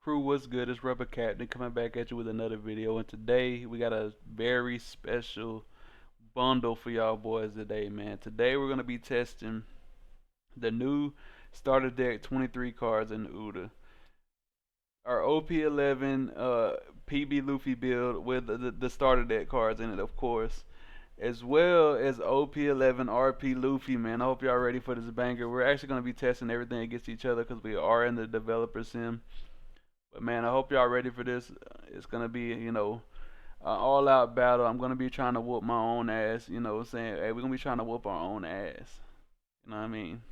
Crew, what's good? It's Rubber Captain coming back at you with another video, and today we got a very special bundle for y'all boys today, man. Today we're gonna be testing the new starter deck 23 cards in the Uta. Our Op11 Pb Luffy build with the starter deck cards in it, of course, as well as Op11 Rp Luffy, man. I hope y'all ready for this banger. We're actually gonna be testing everything against each other because we are in the developer sim. But man, I hope y'all ready for this. It's gonna be, an all-out battle. I'm gonna be trying to whoop my own ass. You know what I'm saying? Hey, we're gonna be trying to whoop our own ass. You know what I mean?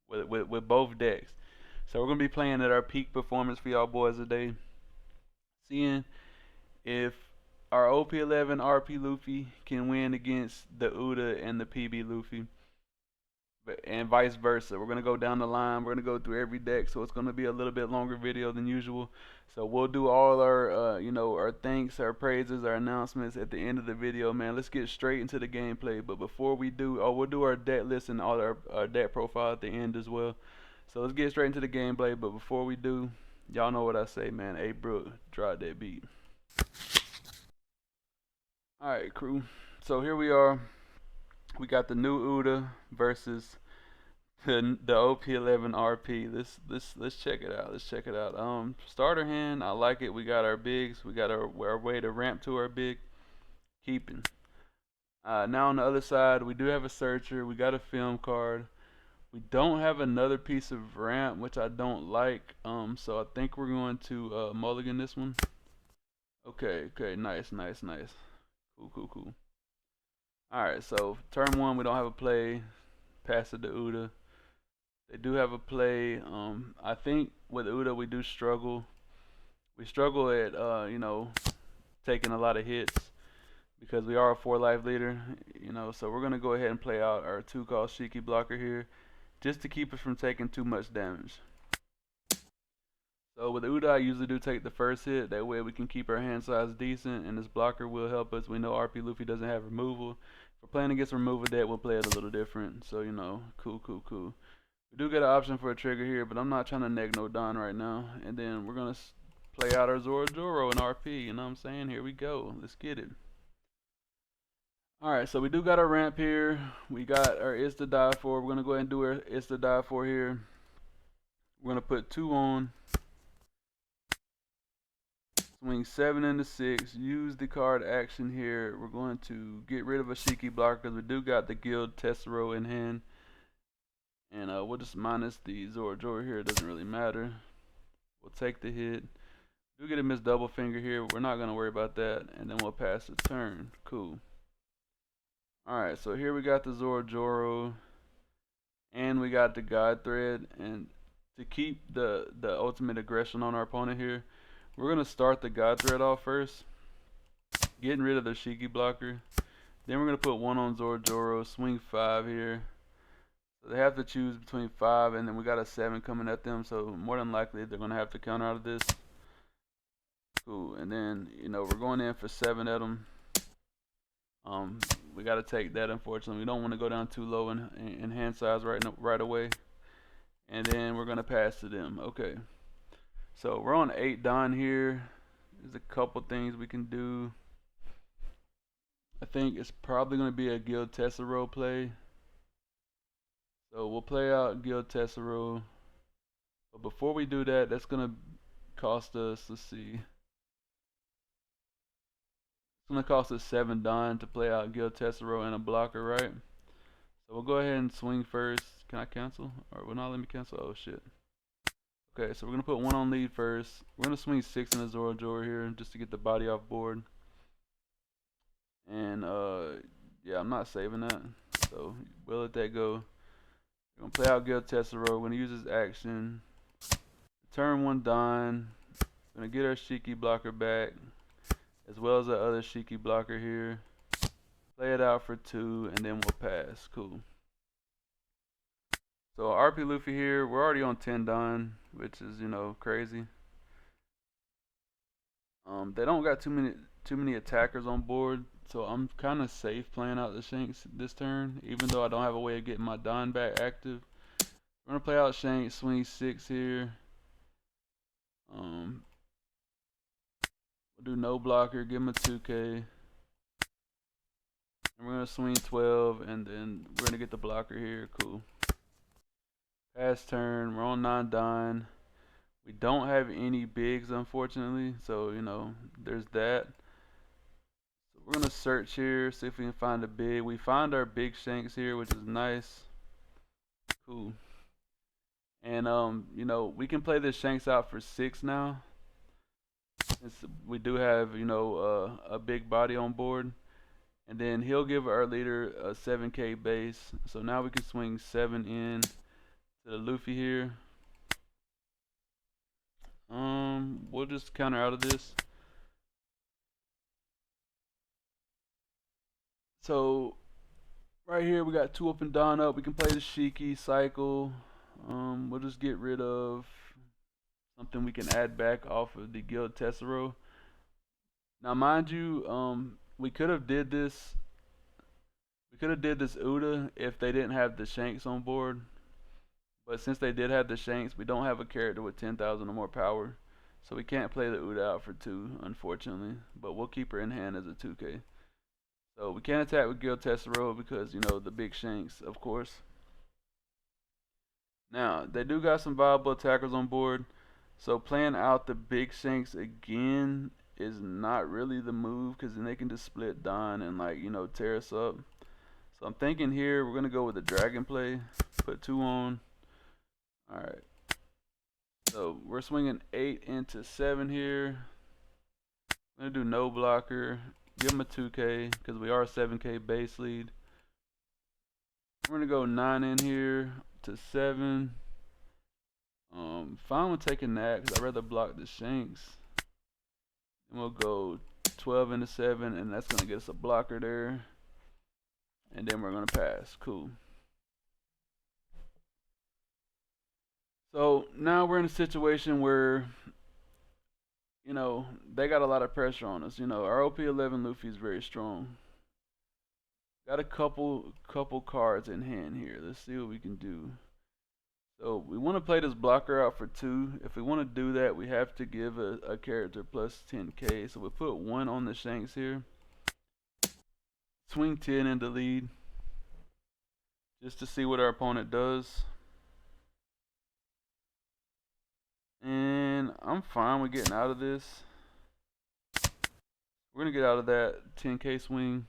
With both decks. So we're gonna be playing at our peak performance for y'all boys today. Seeing if our OP11 RP Luffy can win against the Uta and the PB Luffy, and vice versa. We're gonna go down the line. We're gonna go through every deck, so it's gonna be a little bit longer video than usual. So we'll do all our, our thanks, our praises, our announcements at the end of the video, man. Let's get straight into the gameplay. But before we do, we'll do our deck list and all our deck profile at the end as well. So let's get straight into the gameplay. But before we do, y'all know what I say, man. Hey, bro, drop that beat. All right, crew. So here we are. We got the new Uta versus the OP11 RP. Let's check it out. Let's check it out. Starter hand, I like it. We got our bigs. We got our way to ramp to our big. Keeping. Now on the other side, we do have a searcher. We got a film card. We don't have another piece of ramp, which I don't like. So I think we're going to mulligan this one. Okay, nice. Cool. Alright, so turn one, we don't have a play. Pass it to Uta. They do have a play. I think with Uta we do struggle. We struggle at taking a lot of hits because we are a 4 life leader. So we're gonna go ahead and play out our 2-cost Shiki blocker here, just to keep us from taking too much damage. So with Uta, I usually do take the first hit. That way we can keep our hand size decent, and this blocker will help us. We know RP Luffy doesn't have removal. If we're playing against removal deck, we'll play it a little different. So cool. We do get an option for a trigger here, but I'm not trying to neg no Don right now. And then we're going to play out our Zoro in RP, you know what I'm saying? Here we go. Let's get it. Alright, so we do got our ramp here. We got our Is to Die for. We're going to go ahead and do our Is to Die for here. We're going to put 2 on. Swing 7 into 6. Use the card action here. We're going to get rid of a Shiki blocker because we do got the Guild Tessero in hand. And we'll just minus the Zoro here. It doesn't really matter. We'll take the hit. Do get a missed double finger here. We're not going to worry about that. And then we'll pass the turn. Cool. Alright, so here we got the Zoro. And we got the Guide Thread. And to keep the ultimate aggression on our opponent here, we're going to start the Guide Thread off first. Getting rid of the Shiki blocker. Then we're going to put 1 on Zoro. Swing 5 here. So they have to choose between 5, and then we got a 7 coming at them, so more than likely they're going to have to counter out of this. Cool, and then, we're going in for 7 at them. We got to take that, unfortunately. We don't want to go down too low in hand size right away. And then we're going to pass to them. Okay. So we're on 8 Don here. There's a couple things we can do. I think it's probably going to be a Guild Tessero play. So we'll play out Guild Tessero. But before we do that, that's going to cost us, let's see. It's going to cost us 7 Don to play out Guild Tessero and a blocker, right? So we'll go ahead and swing first. Can I cancel? Or will not let me cancel? Oh shit. Okay, so we're going to put 1 on lead first. We're going to swing 6 in the Zoro here just to get the body off board. And yeah, I'm not saving that. So we'll let that go. We're going to play out Guild Tessero. We're going to use his action. Turn 1 Don. We're going to get our Shiki blocker back, as well as the other Shiki blocker here. Play it out for 2, and then we'll pass. Cool. So RP Luffy here, we're already on 10 Don, which is, crazy. They don't got too many attackers on board, so I'm kind of safe playing out the Shanks this turn, even though I don't have a way of getting my Don back active. We're gonna play out Shanks, swing 6 here. We'll do no blocker, give him a 2K. And we're gonna swing 12, and then we're gonna get the blocker here. Cool. Pass turn. We're on 9 dying. We don't have any bigs, unfortunately. So there's that. So we're gonna search here, see if we can find a big. We find our big shanks here, which is nice. Cool. And we can play this shanks out for 6 now. Since we do have a big body on board. And then he'll give our leader a 7K base. So now we can swing 7 in to the Luffy here. We'll just counter out of this. So right here we got 2 up and down up. We can play the Shiki cycle. We'll just get rid of something we can add back off of the Guild Tessero. Now mind you, we could have did this Uta if they didn't have the Shanks on board. But since they did have the Shanks, we don't have a character with 10,000 or more power. So we can't play the Uta out for 2, unfortunately. But we'll keep her in hand as a 2K. So we can't attack with Guild Tessero because, the big Shanks, of course. Now, they do got some viable attackers on board. So playing out the big Shanks again is not really the move, because then they can just split Don and tear us up. So I'm thinking here we're gonna go with the dragon play, put 2 on. All right. So we're swinging 8 into 7 here. I'm gonna do no blocker, give him a 2K because we are 7K base lead. We're gonna go 9 in here to 7. Fine with taking that because I'd rather block the Shanks. And we'll go 12 into 7, and that's gonna get us a blocker there. And then we're gonna pass. Cool. So now we're in a situation where, they got a lot of pressure on us. Our Op11 Luffy is very strong. Got a couple cards in hand here. Let's see what we can do. So we want to play this blocker out for 2. If we want to do that, we have to give a character plus 10K. So we put 1 on the Shanks here. Swing 10 into lead, just to see what our opponent does. And I'm fine with getting out of this. We're going to get out of that 10K swing.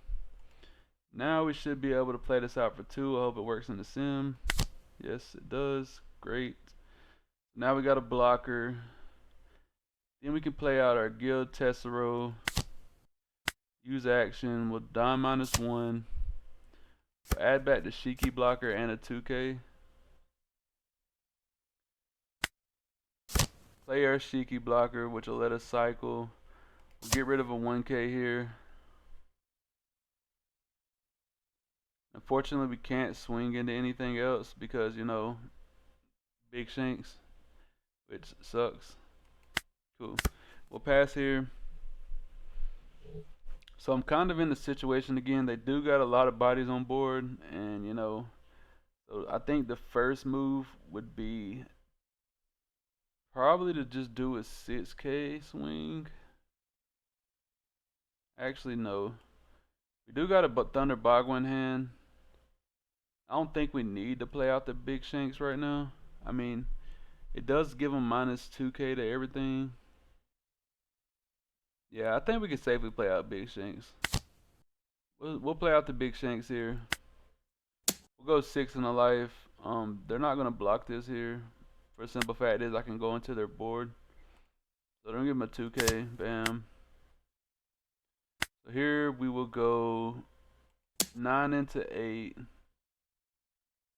Now we should be able to play this out for 2. I hope it works in the sim. Yes, it does. Great. Now we got a blocker. Then we can play out our Guild Tessero. Use action. We'll die -1. We'll add back the Shiki blocker and a 2K. Play our Shiki blocker, which will let us cycle. We'll get rid of a 1K here. Unfortunately, we can't swing into anything else because, big Shanks, which sucks. Cool. We'll pass here. So I'm kind of in the situation again. They do got a lot of bodies on board, and so I think the first move would be probably to just do a 6K swing. Actually, no. We do got a Thunder Bagua in hand. I don't think we need to play out the big Shanks right now. I mean, it does give them -2K to everything. Yeah, I think we can safely play out big Shanks. We'll play out the big Shanks here. We'll go 6 in a life. They're not gonna block this here. For a simple fact is I can go into their board. So don't give them a 2K. Bam. So here we will go 9 into 8.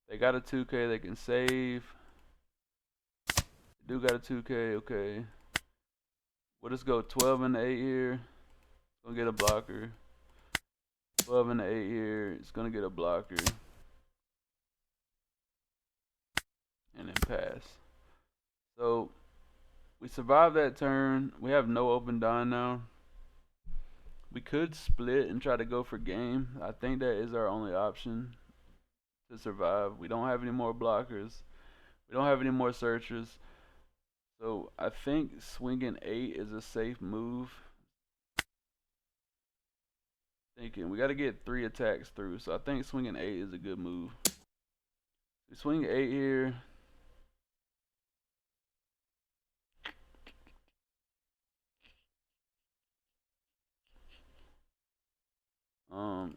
They got a 2K, they can save. They do got a 2K, okay. We'll just go 12 into 8 here. It's gonna get a blocker. 12 into 8 here. It's gonna get a blocker. And then pass. So we survived that turn. We have no open dime now. We could split and try to go for game. I think that is our only option to survive. We don't have any more blockers. We don't have any more searchers. So I think swinging 8 is a safe move. Thinking we got to get 3 attacks through, so I think swinging 8 is a good move. We swing 8 here.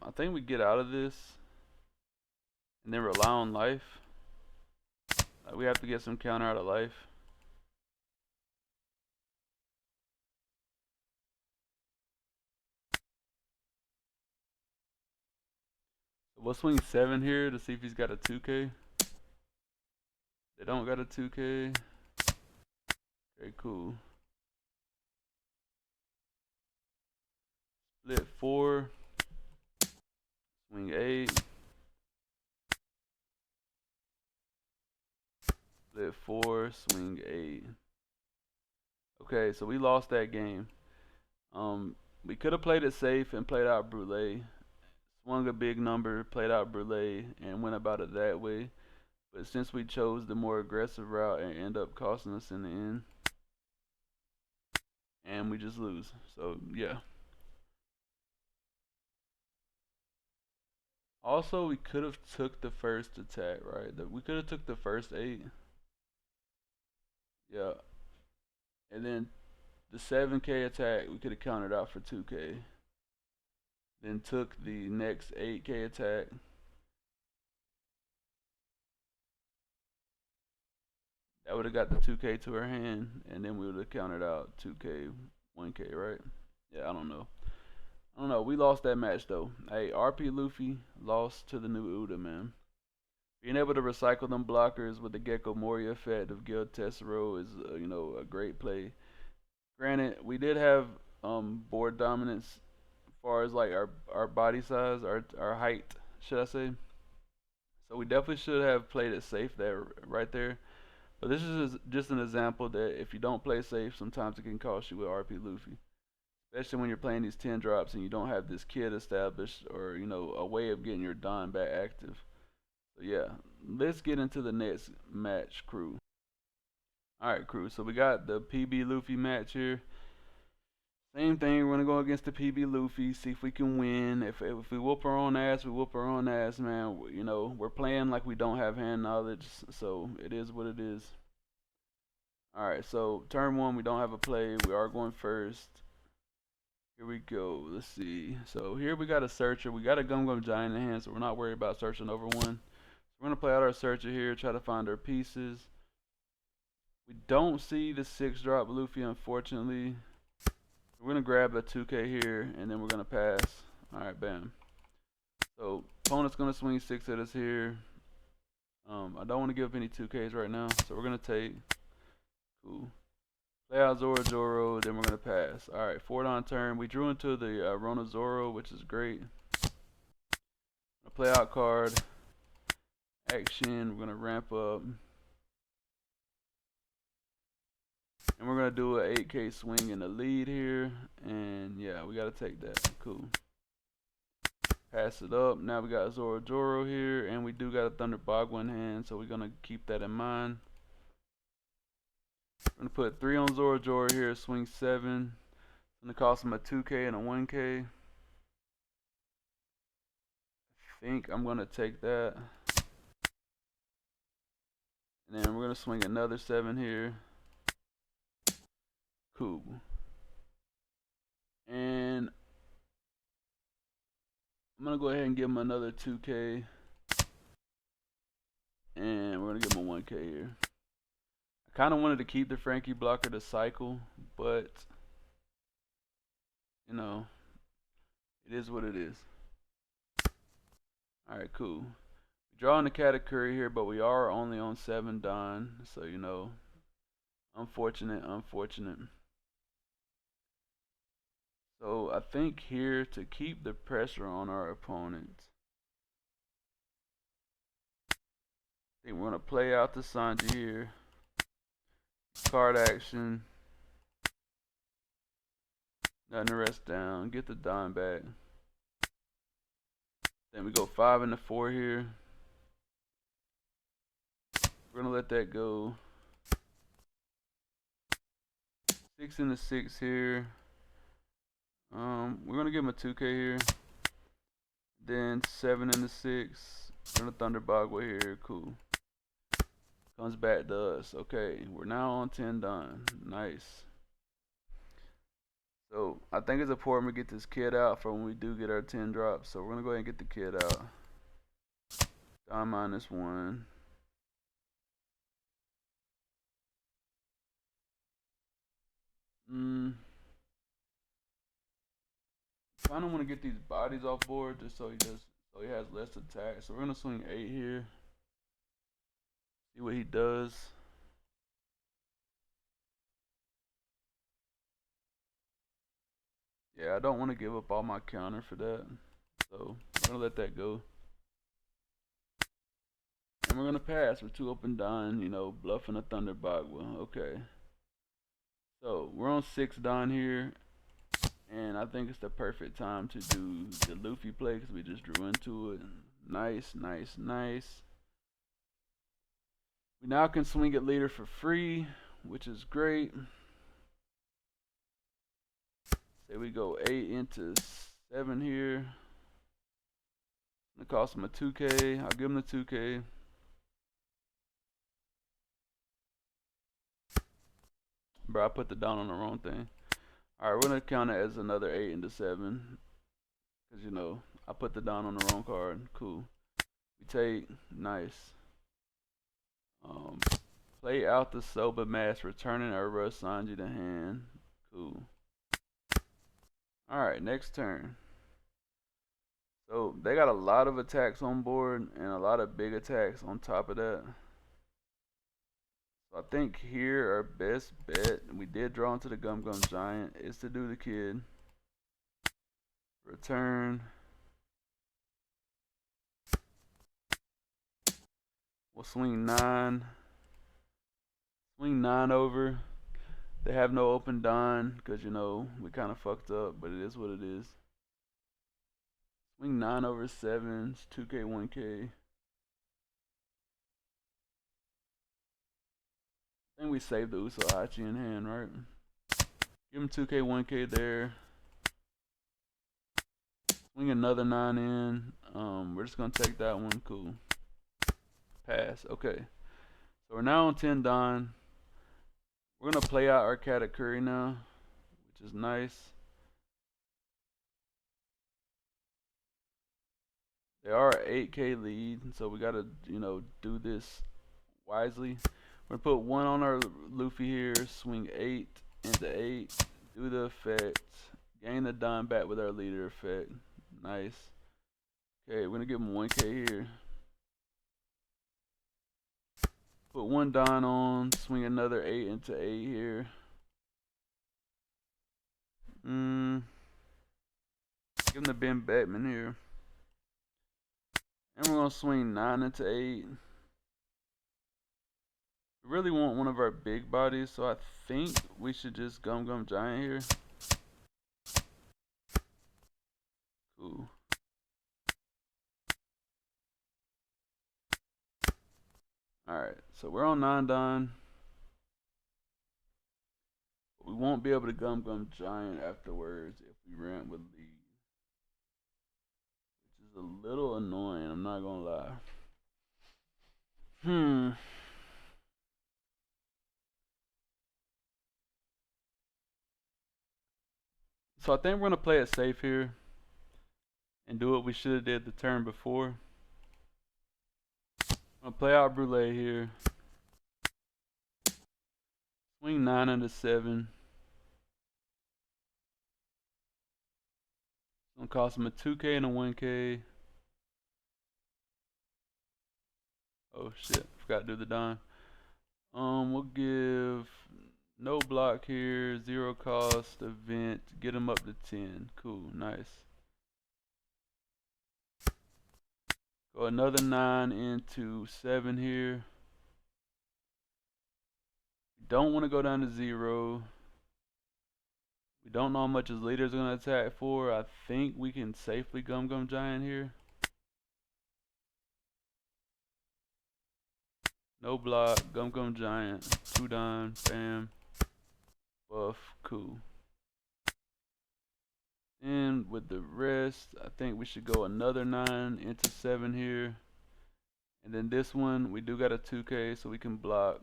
I think we get out of this and then rely on life. We have to get some counter out of life. So we'll swing 7 here to see if he's got a 2K. They don't got a 2K. Okay, cool. Split 4. Swing 8. Split 4. Swing 8. Okay, so we lost that game. We could have played it safe and played out Brûlée. Swung a big number, played out Brûlée, and went about it that way. But since we chose the more aggressive route, it ended up costing us in the end. And we just lose. So, yeah. Also, we could have took the first attack, right? We could have took the first 8. Yeah. And then the 7K attack, we could have countered out for 2K. Then took the next 8K attack. That would have got the 2K to her hand, and then we would have countered out 2K, 1K, right? Yeah, I don't know. We lost that match though. Hey, Rp Luffy lost to the new Uta, man. Being able to recycle them blockers with the Gecko Moria effect of Guild Tessero is, a great play. Granted, we did have board dominance as far as like our body size, our height, should I say? So we definitely should have played it safe there, right there. But this is just an example that if you don't play safe, sometimes it can cost you with Rp Luffy. Especially when you're playing these 10 drops and you don't have this kit established or, a way of getting your Don back active. So yeah, let's get into the next match, crew. Alright, crew, so we got the PB Luffy match here. Same thing, we're gonna go against the PB Luffy, see if we can win. If we whoop our own ass, we whoop our own ass, man. We're playing like we don't have hand knowledge, so it is what it is. Alright, so turn 1, we don't have a play. We are going first. Here we go. Let's see. So here we got a searcher. We got a Gum Gum Giant in hand, so we're not worried about searching over 1. So we're gonna play out our searcher here, try to find our pieces. We don't see the 6-drop Luffy, unfortunately. We're gonna grab a 2K here, and then we're gonna pass. All right, bam. So opponent's gonna swing 6 at us here. I don't want to give up any 2Ks right now, so we're gonna take. Cool. Play out Zoro Zoro, then we're gonna pass. All right, 4 on turn. We drew into the Rona Zoro, which is great. Play out card. Action. We're gonna ramp up. And we're gonna do an 8K swing in the lead here. And yeah, we gotta take that. Cool. Pass it up. Now we got Zoro Zoro here, and we do got a Thunder Bagua in hand, so we're gonna keep that in mind. I'm gonna put 3 on Zoro Zoro here, swing 7. It's gonna cost him a 2K and a 1K. I think I'm gonna take that. And then we're gonna swing another 7 here. Cool. And I'm gonna go ahead and give him another 2K. And we're gonna give him a 1K here. I kinda wanted to keep the Frankie blocker to cycle, but it is what it is. Alright, cool. Drawing the Katakuri here, but we are only on 7 Don, so unfortunate. So I think here to keep the pressure on our opponent, I think we're gonna play out the Sanji here. Card action. Nothing to rest down. Get the Don back. Then we go 5 into 4 here. We're gonna let that go. 6 in the 6 here. We're gonna give him a 2K here. Then 7 in the 6. Gonna Thunderboggle here. Cool. Comes back to us. Okay, we're now on 10 done. Nice. So I think it's important we get this kid out for when we do get our 10 drops. So we're gonna go ahead and get the kid out. Don -1. Kinda wanna get these bodies off board just so he has less attack. So we're gonna swing 8 here. See what he does. Yeah, I don't want to give up all my counter for that. So I'm gonna let that go. And we're gonna pass with 2 open Don, bluffing a Thunderboggle. Okay. So we're on 6 Don here. And I think it's the perfect time to do the Luffy play because we just drew into it. Nice, nice, nice. We now can swing at leader for free, which is great. Say we go 8 into 7 here. It's gonna cost him a 2K. I'll give him the 2K. Bro, I put the down on the wrong thing. Alright, we're gonna count it as another 8 into 7. Because, I put the down on the wrong card. Cool. We take. Nice. Play out the Soba Mask, returning Urba Sanji to hand. Cool. Alright, next turn. So, they got a lot of attacks on board and a lot of big attacks on top of that. So I think here our best bet, and we did draw into the Gum Gum Giant, is to do the kid. Return. We'll swing 9. Swing 9 over. They have no open Don because, we kind of fucked up, but it is what it is. Swing 9 over 7s, 2K, 1K. I think we saved the Usohachi in hand, right? Give him 2K, 1K there. Swing another 9 in. We're just going to take that one. Cool. Pass. Okay. So we're now on 10 Don. We're going to play out our Katakuri now, which is nice. They are an 8K lead, so we got to, do this wisely. We're going to put 1 on our Luffy here, swing 8 into 8, do the effect, gain the Don back with our leader effect. Nice. Okay, we're going to give him 1K here. Put 1 Don on, swing another 8 into 8 here. Give him the Ben Batman here. And we're going to swing 9 into 8. We really want one of our big bodies, so I think we should just Gum Gum Giant here. Cool. Alright, so we're on 9 Don. We won't be able to Gum Gum Giant afterwards if we ramp with lead. Which is a little annoying, I'm not gonna lie. So I think we're gonna play it safe here and do what we should have did the turn before. I'm gonna play out Brule here. Swing 9 into 7. It's gonna cost him a 2K and a 1K. Oh shit, forgot to do the Don. We'll give no block here, 0 cost, event, get him up to 10. Cool, nice. Go another 9 into 7 here. We don't want to go down to 0. We don't know how much his leader is going to attack for. I think we can safely Gum Gum Giant here. No block, Gum Gum Giant, 2 Don, bam. buff, cool. And with the rest, I think we should go another 9 into 7 here. And then this one, we do got a 2K, so we can block.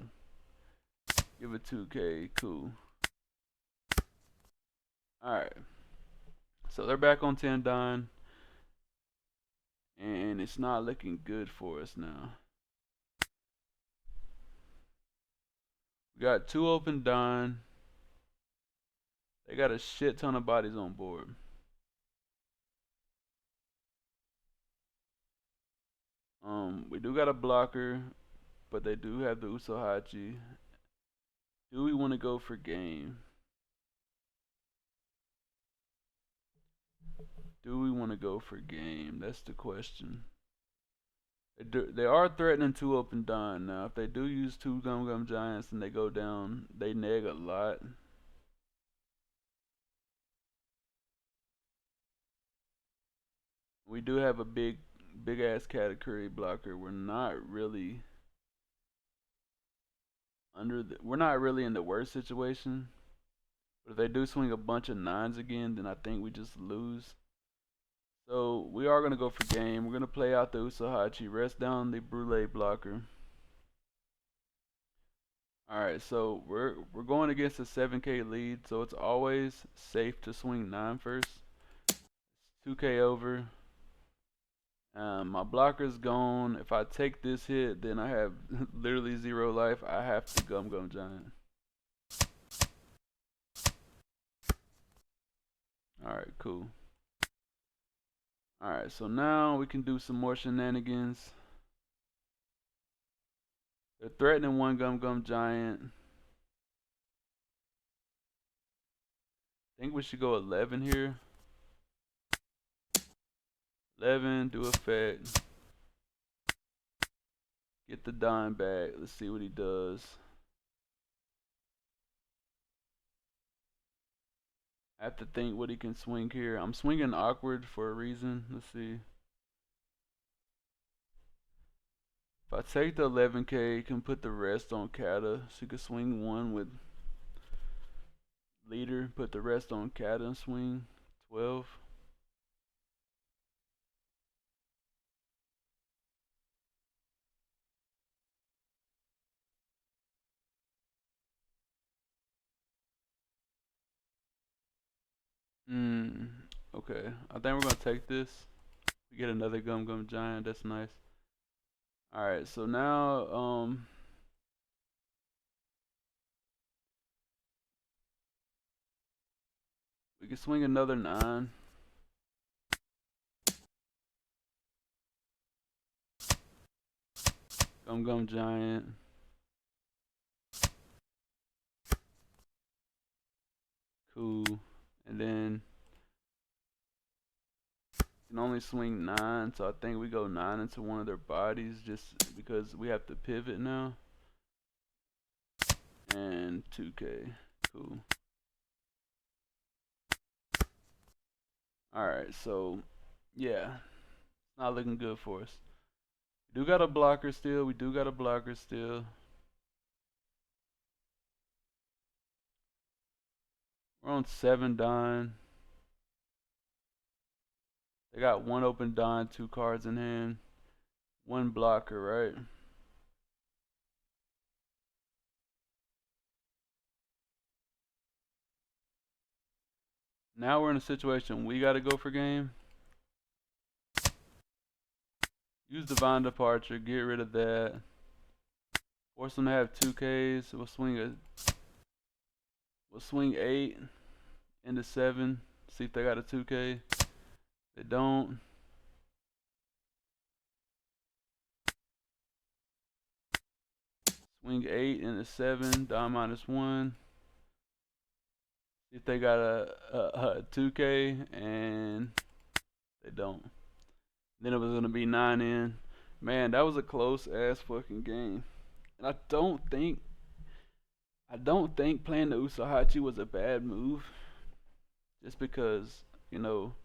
Give it 2K, cool. Alright. So they're back on 10 dying. And it's not looking good for us now. We got 2 open dying. They got a shit ton of bodies on board. We do got a blocker, but they do have the Usohachi. Do we want to go for game? Do we want to go for game? That's the question. They are threatening 2 open dying now. If they do use 2 Gum Giants and they go down, they neg a lot. We do have a big ass category blocker. We're not really we're not really in the worst situation. But if they do swing a bunch of 9s again, then I think we just lose. So we are gonna go for game. We're gonna play out the Usohachi, rest down the Brule blocker. Alright, so we're going against a 7K lead, so it's always safe to swing 9 first. It's 2K over. My blocker's gone. If I take this hit, then I have literally 0 life. I have to Gum Giant. Alright, cool. Alright, so now we can do some more shenanigans. They're threatening 1 Gum Giant. I think we should go 11 here. 11, do effect. Get the dime back. Let's see what he does. I have to think what he can swing here. I'm swinging awkward for a reason. Let's see. If I take the 11K, you can put the rest on Kata. So you can swing 1 with leader, put the rest on Kata and swing 12. Okay. I think we're gonna take this. We get another Gum Giant. That's nice. All right. So now, we can swing another 9. Gum Giant. Cool. And then you can only swing 9, so I think we go 9 into one of their bodies just because we have to pivot now. And 2K. Cool. Alright, so yeah. It's not looking good for us. We do got a blocker still. We're on 7 dying. They got 1 open dying, 2 cards in hand. 1 blocker, right? Now we're in a situation we gotta go for game. Use Divine Departure, get rid of that. Force them to have 2Ks. We'll swing 8 into 7. See if they got a 2K. They don't. Swing 8 into 7. Die -1. See if they got a 2K, and they don't. Then it was gonna be 9 in. Man, that was a close ass fucking game. And I don't think playing the Usohachi was a bad move. Just because, you know,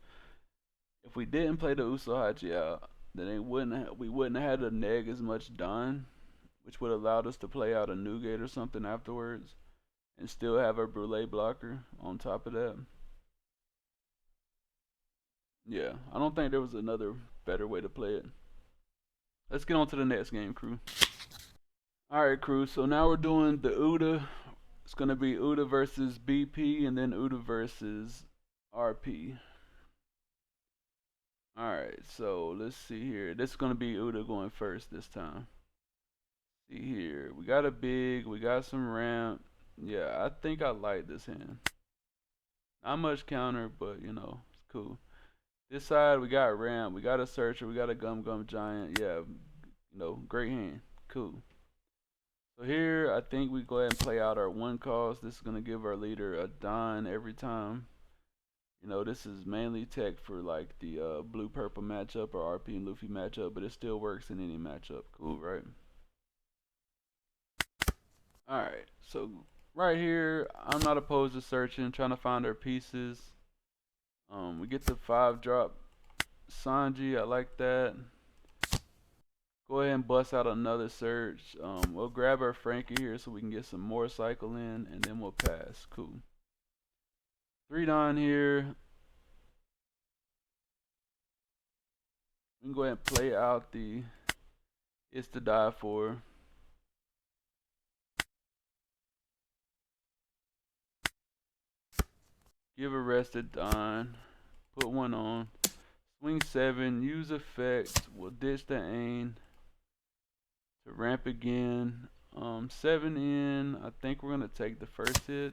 if we didn't play the Usohachi out, then we wouldn't have had to neg as much done, which would have allowed us to play out a Newgate or something afterwards. and still have our brulee blocker on top of that. Yeah, I don't think there was another better way to play it. Let's get on to the next game, crew. Alright, crew, so now we're doing the Uta. It's going to be Uta versus BP and then Uta versus Rp. Alright, so let's see here. This is going to be Uta going first this time. See here. We got a big, we got some ramp. Yeah, I think I like this hand. Not much counter, but you know, it's cool. This side we got ramp, we got a searcher, we got a gum gum giant. Yeah, you know, great hand. Cool. So here I think we go ahead and play out our one cost. This is gonna give our leader a dime every time. You know, this is mainly tech for like the blue purple matchup or RP and Luffy matchup, but it still works in any matchup. Cool, right? Alright, so right here, I'm not opposed to searching, trying to find our pieces. We get the 5-drop Sanji, I like that. Go ahead and bust out another search. We'll grab our Frankie here so we can get some more cycle in, and then we'll pass. Cool. 3 down here. We can go ahead and play out the It's to Die For. Give a rested Don. Put one on. Swing 7. Use effect. We'll ditch the aim. To ramp again. 7 in. I think we're gonna take the first hit.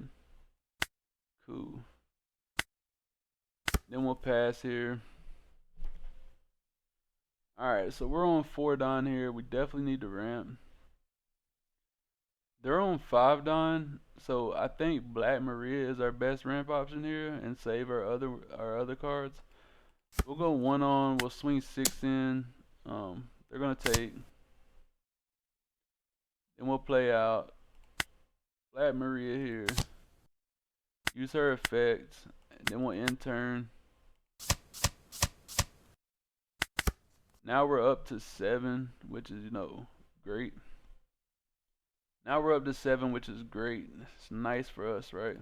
Cool. Then we'll pass here. Alright, so we're on 4 down here. We definitely need to ramp. They're on 5 down, so I think Black Maria is our best ramp option here and save our other cards. We'll go 1 on, we'll swing 6 in. They're gonna take. Then we'll play out Black Maria here. Use her effect, and then we'll end turn. Now we're up to 7, which is, you know, great. Now we're up to 7, which is great. It's nice for us, right?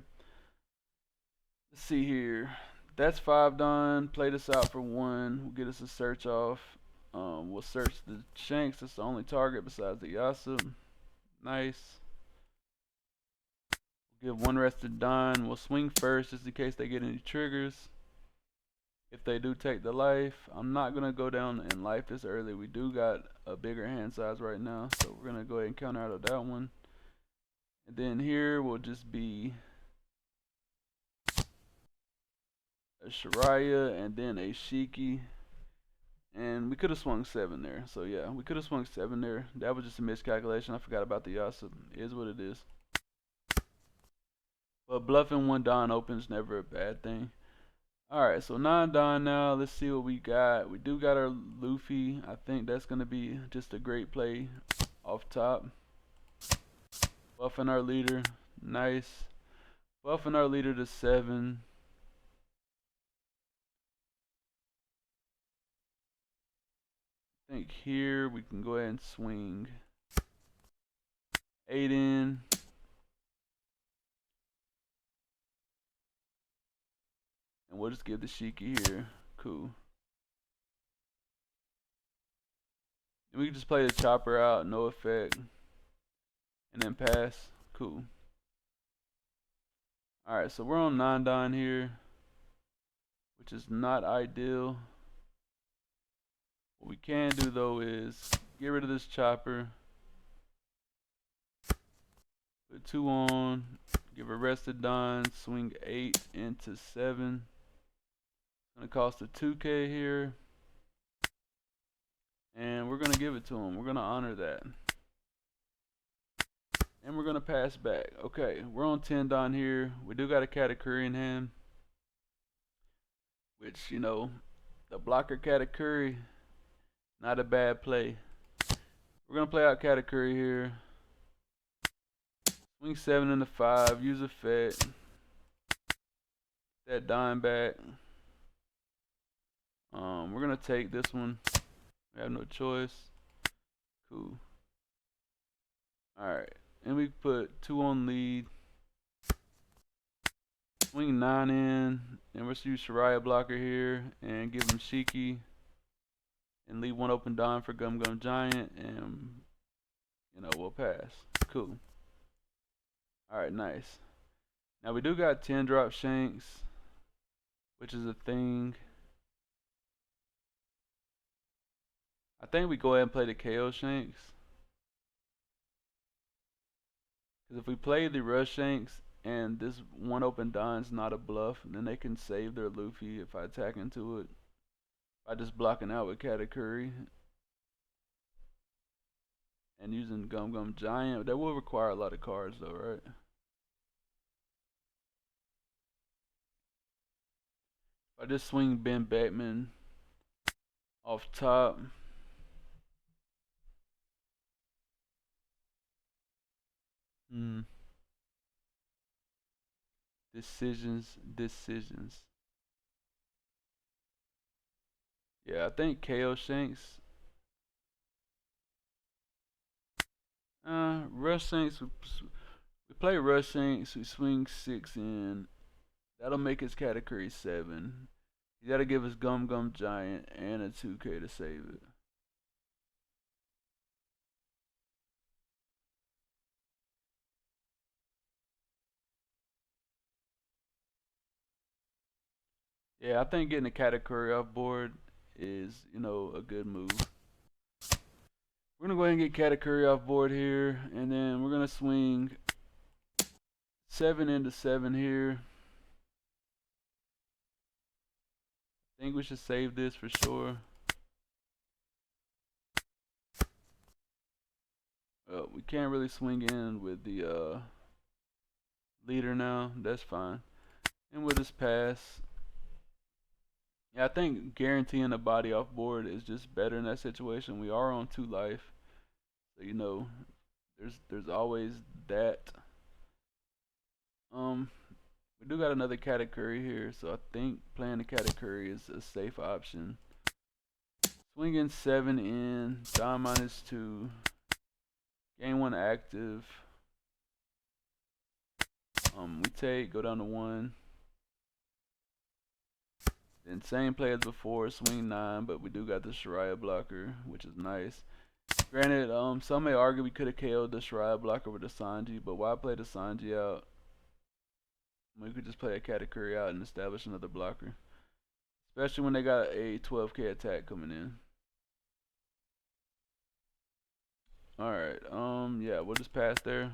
Let's see here. That's 5 done. Play this out for 1. We'll get us a search off. We'll search the Shanks. That's the only target besides the Yasa. Nice. We'll give 1 rested Don. We'll swing first just in case they get any triggers. If they do take the life, I'm not going to go down in life this early. We do got a bigger hand size right now, so we're going to go ahead and counter out of that one. And then here will just be a Shiraya and then a Shiki. And we could have swung 7 there. So yeah, we could have swung 7 there. That was just a miscalculation. I forgot about the Yasa. It is what it is. But bluffing 1 Don open is never a bad thing. Alright, so 9 Don now. Let's see what we got. We do got our Luffy. I think that's going to be just a great play off top. Buffing our leader. Nice. Buffing our leader to 7. I think here we can go ahead and swing 8 in. And we'll just give the Shiki here. Cool. And we can just play the chopper out, no effect. And then pass. Cool. Alright, so we're on 9 Don here, which is not ideal. What we can do though is get rid of this chopper. Put 2 on. Give a rested Don. Swing 8 into 7. Gonna cost a 2K here. And we're gonna give it to him. We're gonna honor that. And we're gonna pass back. Okay, we're on 10 Don here. We do got a Katakuri in hand. Which, you know, the blocker Katakuri, not a bad play. We're gonna play out Katakuri here. Swing 7 into 5. Use effect. That dime back. We're gonna take this one. We have no choice. Cool. Alright. And we put 2 on lead. Swing 9 in, and let's use Shariah blocker here, and give him Shiki, and leave one open Don for Gum Gum Giant, and we'll pass. Cool. Alright, nice. Now we do got 10 drop Shanks, which is a thing. I think we go ahead and play the KO Shanks. Because if we play the Rush Shanks and this one open Don's not a bluff, then they can save their Luffy if I attack into it. By just blocking out with Katakuri and using Gum Gum Giant. That will require a lot of cards though, right? If I just swing Ben Batman off top. Decisions. Yeah, I think KO Shanks. Rush Shanks. We play Rush Shanks. We swing 6 in. That'll make his category 7. You gotta give us Gum Gum Giant and a 2K to save it. Yeah, I think getting a category off board is, a good move. We're gonna go ahead and get category off board here, and then we're gonna swing 7 into 7 here. I think we should save this for sure. We can't really swing in with the leader now. That's fine. And we'll just pass. Yeah, I think guaranteeing a body off board is just better in that situation. We are on 2 life, so there's always that. We do got another category here, so I think playing the category is a safe option. Swinging 7 in, Don -2, gain 1 active. We take, go down to 1. Then same play as before, swing 9, but we do got the Shariah blocker, which is nice. Granted, some may argue we could have KO'd the Shariah blocker with the Sanji, but why play the Sanji out? We could just play a Katakuri out and establish another blocker. Especially when they got a 12k attack coming in. Alright, yeah, we'll just pass there.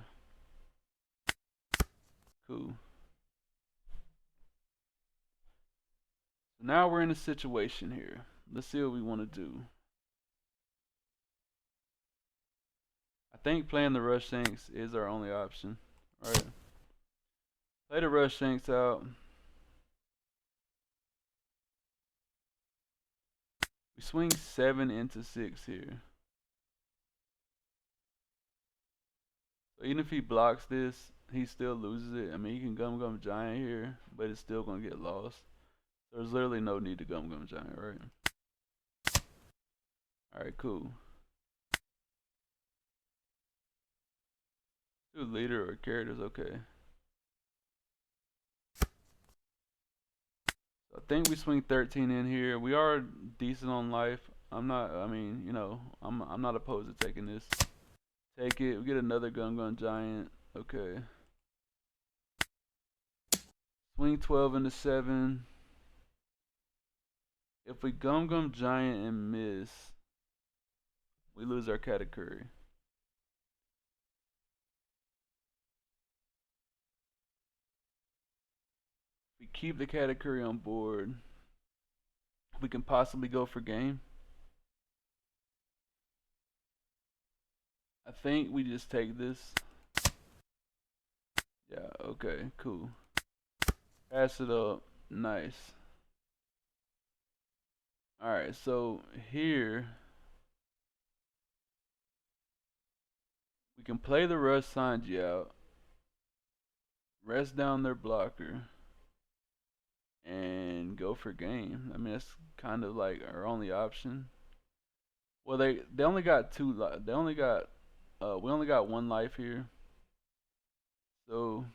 Cool. So now we're in a situation here. Let's see what we want to do. I think playing the Rush Shanks is our only option. Alright. Play the Rush Shanks out. We swing 7 into 6 here. So even if he blocks this, he still loses it. I mean, he can Gum Gum Giant here, but it's still going to get lost. So there's literally no need to Gum Gum Giant, right? Alright, cool. Do leader or characters, okay. I think we swing 13 in here. We are decent on life. I'm not opposed to taking this. Take it. We get another Gum Gum Giant. Okay. Swing 12 into 7. If we Gum Gum Giant and miss, we lose our category. If we keep the category on board, we can possibly go for game. I think we just take this. Yeah, okay, cool. Pass it up. Nice. Alright, so here we can play the Rush Sanji out, rest down their blocker, and go for game. I mean, that's kind of like our only option. Well, they only got 2 they only got we only got 1 life here. So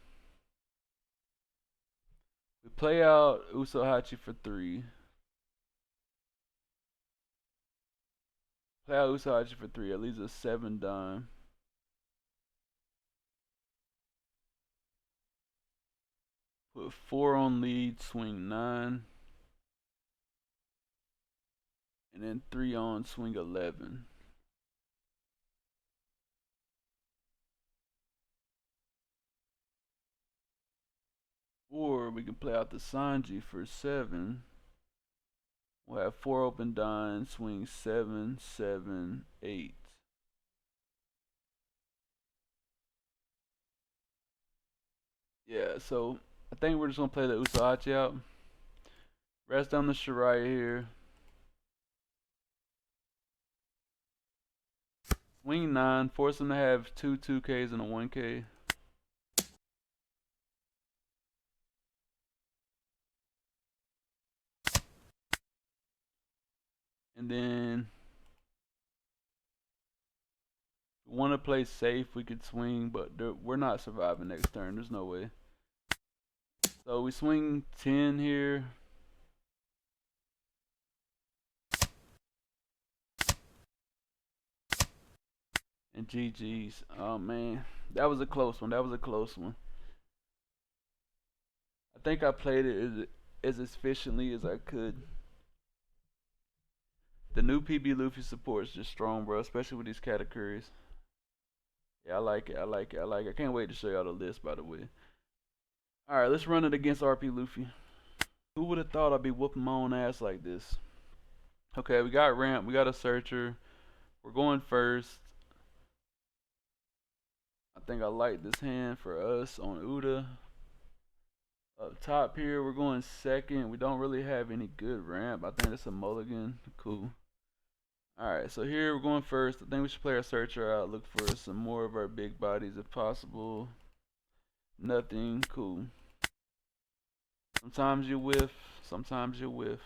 We play out Usohachi for 3. Play out Usohachi for 3. That leaves us 7 dime. Put 4 on lead, swing 9. And then 3 on, swing 11. Or we can play out the Sanji for 7. We'll have 4 open dime, swing 7, 7, 8. Yeah, so I think we're just gonna play the Usohachi out. Rest down the Shiraya here. Swing 9, force him to have 2 2Ks and a 1K. And then if we want to play safe, we could swing, but we're not surviving next turn. There's no way. So we swing 10 here. And GG's. Oh man, that was a close one. That was a close one. I think I played it as efficiently as I could. The new PB Luffy support is just strong, bro, especially with these categories. Yeah, I like it. I like it. I like it. I can't wait to show y'all the list, by the way. Alright, let's run it against Rp Luffy. Who would have thought I'd be whooping my own ass like this? Okay, we got ramp. We got a searcher. We're going first. I think I like this hand for us on Uta. Up top here, we're going second. We don't really have any good ramp. I think it's a mulligan. Cool. Alright, so here we're going first. I think we should play our searcher out. Look for some more of our big bodies if possible. Nothing. Cool. Sometimes you whiff. Sometimes you whiff.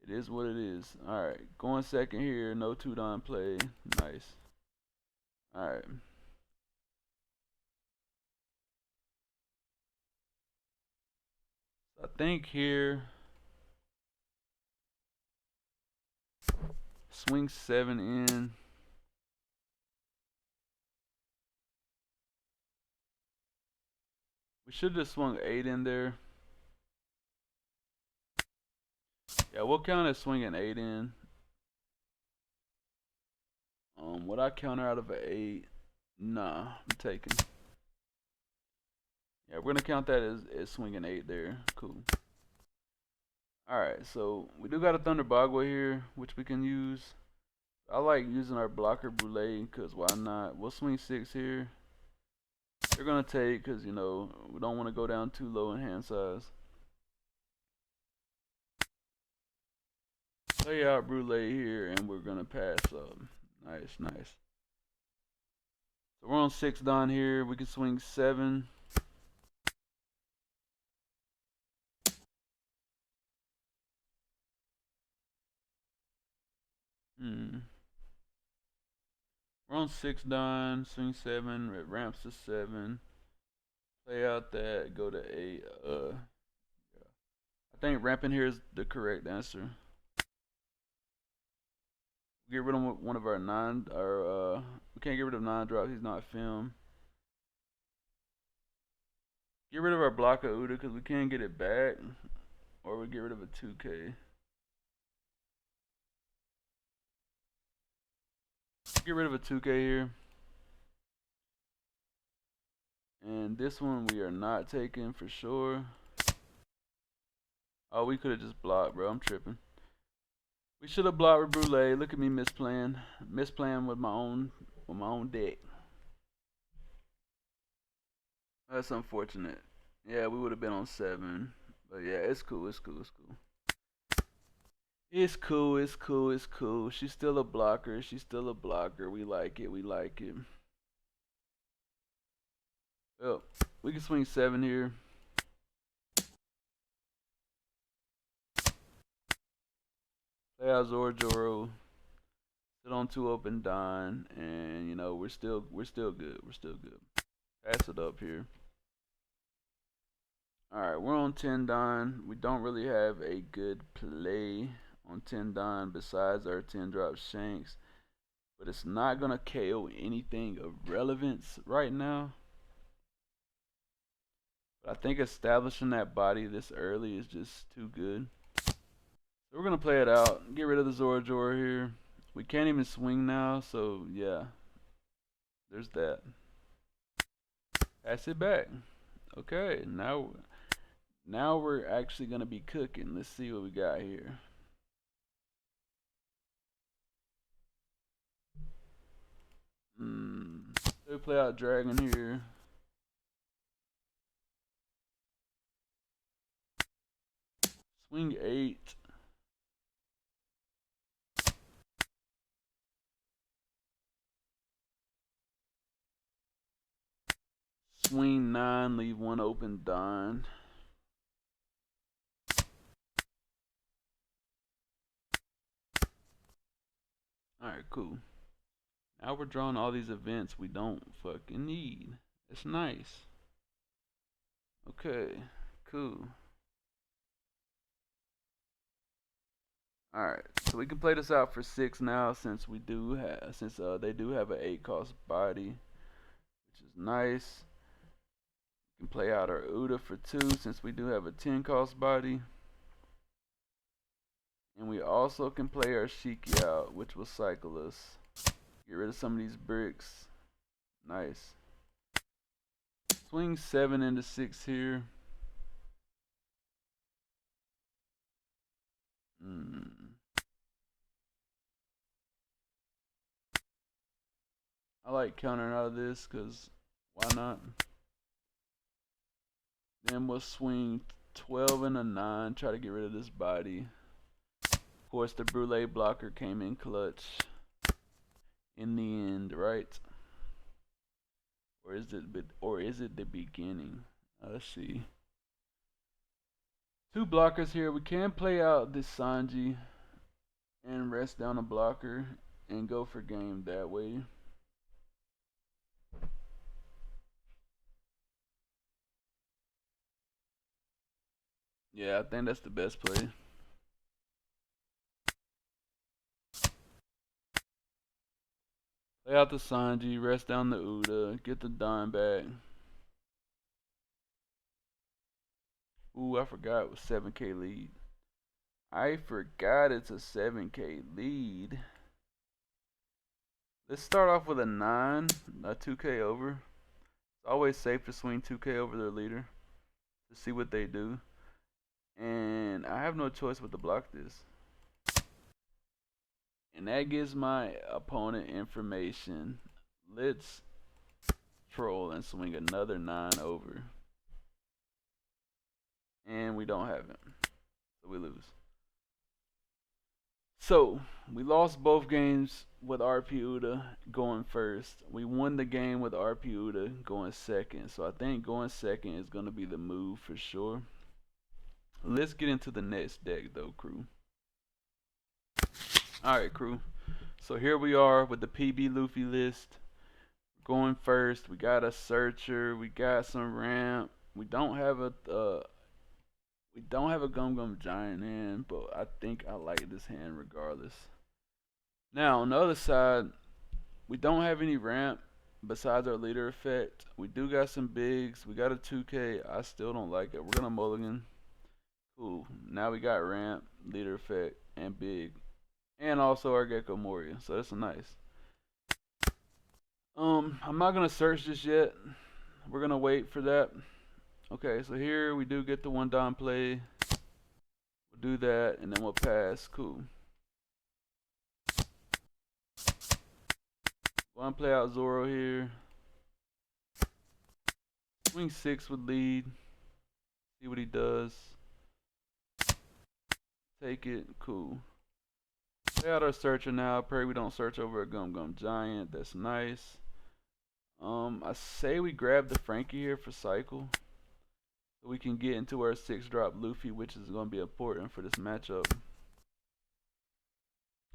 It is what it is. Alright, going second here. No 2-dime play. Nice. Alright. I think here, swing 7 in. We should have swung 8 in there. Yeah, we'll count as swinging 8 in. Would I counter out of an 8? Nah, I'm taking. Yeah, we're gonna count that as swinging 8 there. Cool. Alright, so we do got a Thunder Bagua here, which we can use. I like using our blocker Brulee, because why not? We'll swing 6 here. They're gonna take, because, you know, we don't want to go down too low in hand size. Play out Brulee here, and we're gonna pass up. Nice, nice. So we're on 6 down here. We can swing 7. We're on 6 down, swing 7, it ramps to 7. Play out that, go to 8. I think ramping here is the correct answer. Get rid of one of our 9, we can't get rid of 9 drops, he's not film. Get rid of our block of Uta because we can't get it back. Or we get rid of a 2K. Get rid of a 2K here. And this one we are not taking for sure. Oh, we could have just blocked, bro. I'm tripping. We should have blocked with Brulee. Look at me misplaying. Misplaying with my own deck. That's unfortunate. Yeah, we would have been on 7. But yeah, it's cool, it's cool, it's cool. It's cool, it's cool, it's cool. She's still a blocker. She's still a blocker. We like it, we like it. Oh, we can swing 7 here. Play out Zorjoro. Sit on 2 open dime, and you know we're still good. We're still good. Pass it up here. Alright, we're on 10 Don. We don't really have a good play on 10 Don besides our 10 drop Shanks. But it's not going to KO anything of relevance right now. But I think establishing that body this early is just too good. So we're going to play it out. Get rid of the Zorajor here. We can't even swing now, so yeah. There's that. Pass it back. Okay, now we're actually going to be cooking. Let's see what we got here. We play out Dragon here. Swing 8. Swing 9, leave 1 open Don. Alright, cool. Now we're drawing all these events we don't fucking need. It's nice. Okay, cool. Alright, so we can play this out for 6 now since they do have an 8 cost body, which is nice. We can play out our Uta for 2 since we do have a 10 cost body. And we also can play our Shiki out, which will cycle us. Get rid of some of these bricks. Nice. Swing 7 into 6 here. I like countering out of this because why not? Then we'll swing 12 and a 9. Try to get rid of this body. Of course, the Brulee blocker came in clutch in the end, right? Or is it the beginning? Let's see. 2 blockers here. We can play out this Sanji and rest down a blocker and go for game that way. Yeah, I think that's the best play. Play out the Sanji, rest down the Uta, get the Don back. Ooh, I forgot it was 7k lead. I forgot it's a 7k lead. Let's start off with a 9, a 2k over. It's always safe to swing 2k over their leader to see what they do. And I have no choice but to block this. And that gives my opponent information. Let's troll and swing another 9 over. And we don't have it. So we lose. So we lost both games with Rp Uta going first. We won the game with Rp Uta going second. So I think going second is going to be the move for sure. Let's get into the next deck though, crew. Alright, crew. So here we are with the Pb Luffy list. Going first, we got a searcher, we got some ramp. We don't have a Gum Gum Giant hand, but I think I like this hand regardless. Now on the other side, we don't have any ramp besides our leader effect. We do got some bigs. We got a 2K. I still don't like it. We're gonna mulligan. Cool. Now we got ramp, leader effect, and big, and also our Gecko Moria. So that's nice. I'm not gonna search this yet. We're gonna wait for that. Okay, so here we do get the 1 Don play. We'll do that, and then we'll pass. Cool. One play out Zoro here. Swing 6 with lead. See what he does. Take it. Cool. Play out our searcher now. Pray we don't search over a Gum Gum Giant. That's nice. I say we grab the Frankie here for cycle. So we can get into our 6 drop Luffy, which is going to be important for this matchup.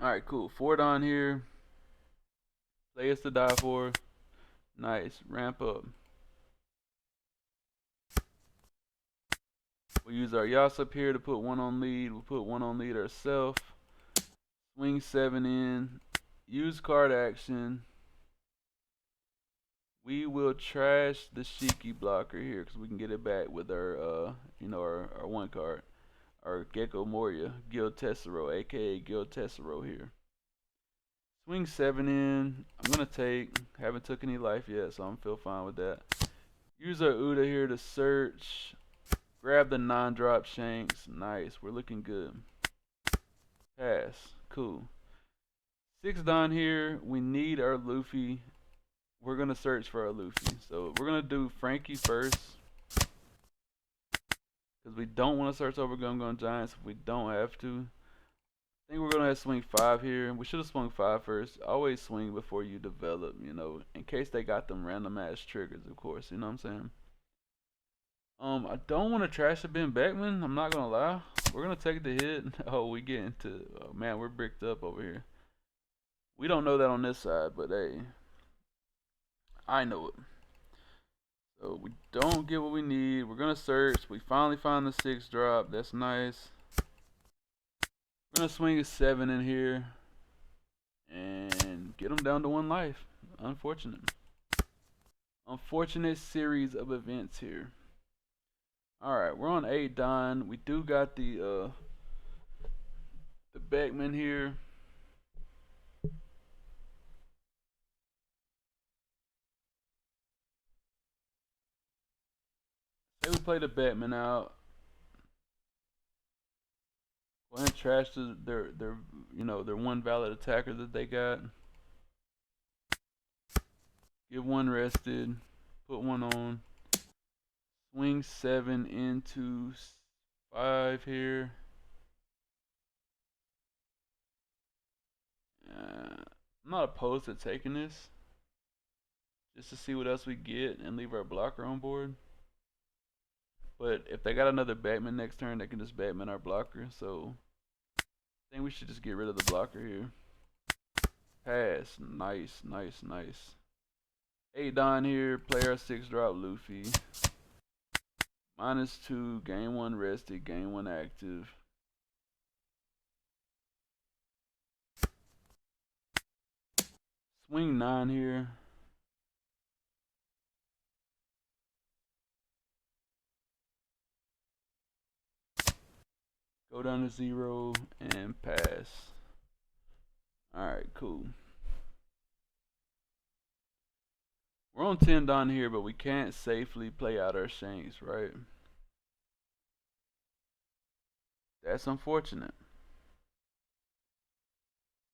Alright, cool. 4 Don here. Play us to die for. Nice. Ramp up. We'll use our Yas up here to put one on lead. We'll put one on lead ourselves. Swing 7 in. Use card action. We will trash the Shiki blocker here because we can get it back with our, our one card. Our Gecko Moria, Gil Tessero, aka Gil Tessero here. Swing 7 in. I'm gonna take. Haven't took any life yet, so I'm feel fine with that. Use our Uta here to search. Grab the non-drop Shanks. Nice. We're looking good. Pass. Cool. 6 down here. We need our Luffy. We're gonna search for our Luffy. So we're gonna do Frankie first. Because we don't want to search over Gum Giants if we don't have to. I think we're going to have to swing 5 here. We should have swung 5 first. Always swing before you develop, in case they got them random ass triggers, of course, you know what I'm saying? I don't want to trash the Ben Beckman, I'm not going to lie. We're going to take the hit. Oh, we get into, oh man, we're bricked up over here. We don't know that on this side, but hey, I know it. So we don't get what we need. We're going to search. We finally find the 6 drop. That's nice. We're going to swing a 7 in here and get them down to 1 life. Unfortunate. Unfortunate series of events here. Alright, we're on 8 Don. We do got the Beckman here. Say we play the Beckman out. Go ahead and trash their one valid attacker that they got. Give 1 rested. Put 1 on. Swing 7 into 5 here. I'm not opposed to taking this. Just to see what else we get and leave our blocker on board. But if they got another Batman next turn, they can just Batman our blocker. So I think we should just get rid of the blocker here. Pass. Nice, nice, nice. 8 Don here. Play our 6 drop Luffy. -2. Game 1 rested. Game 1 active. Swing 9 here. Go down to 0 and pass. Alright, cool. We're on 10 down here, but we can't safely play out our Shanks, right? That's unfortunate.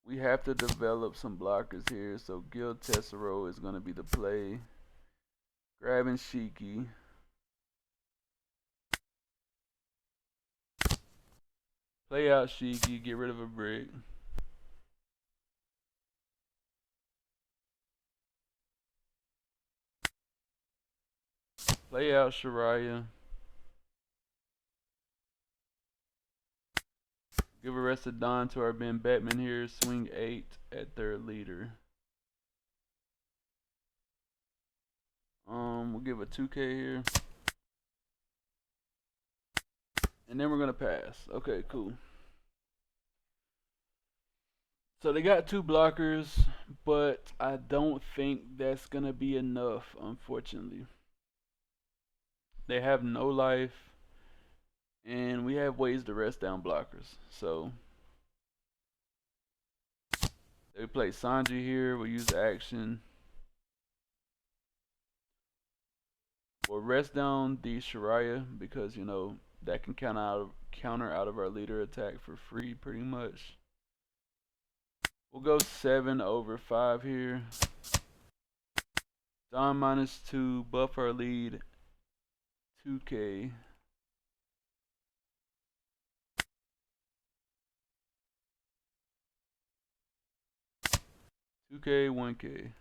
We have to develop some blockers here, so Gil Tessero is going to be the play. Grabbing Shiki. Play out Shiki, get rid of a brick. Play out Shiraya. Give a rest of Don to our Ben Batman here. Swing 8 at their leader. We'll give a 2K here. And then we're gonna pass. Okay, cool. So they got 2 blockers, but I don't think that's gonna be enough, unfortunately. They have no life, and we have ways to rest down blockers. So they play Sanji here. We'll use action. We'll rest down the Shiraya because that can counter out of our leader attack for free, pretty much. We'll go 7 over 5 here. Don -2, buff our lead. 2K. $2K, 1K.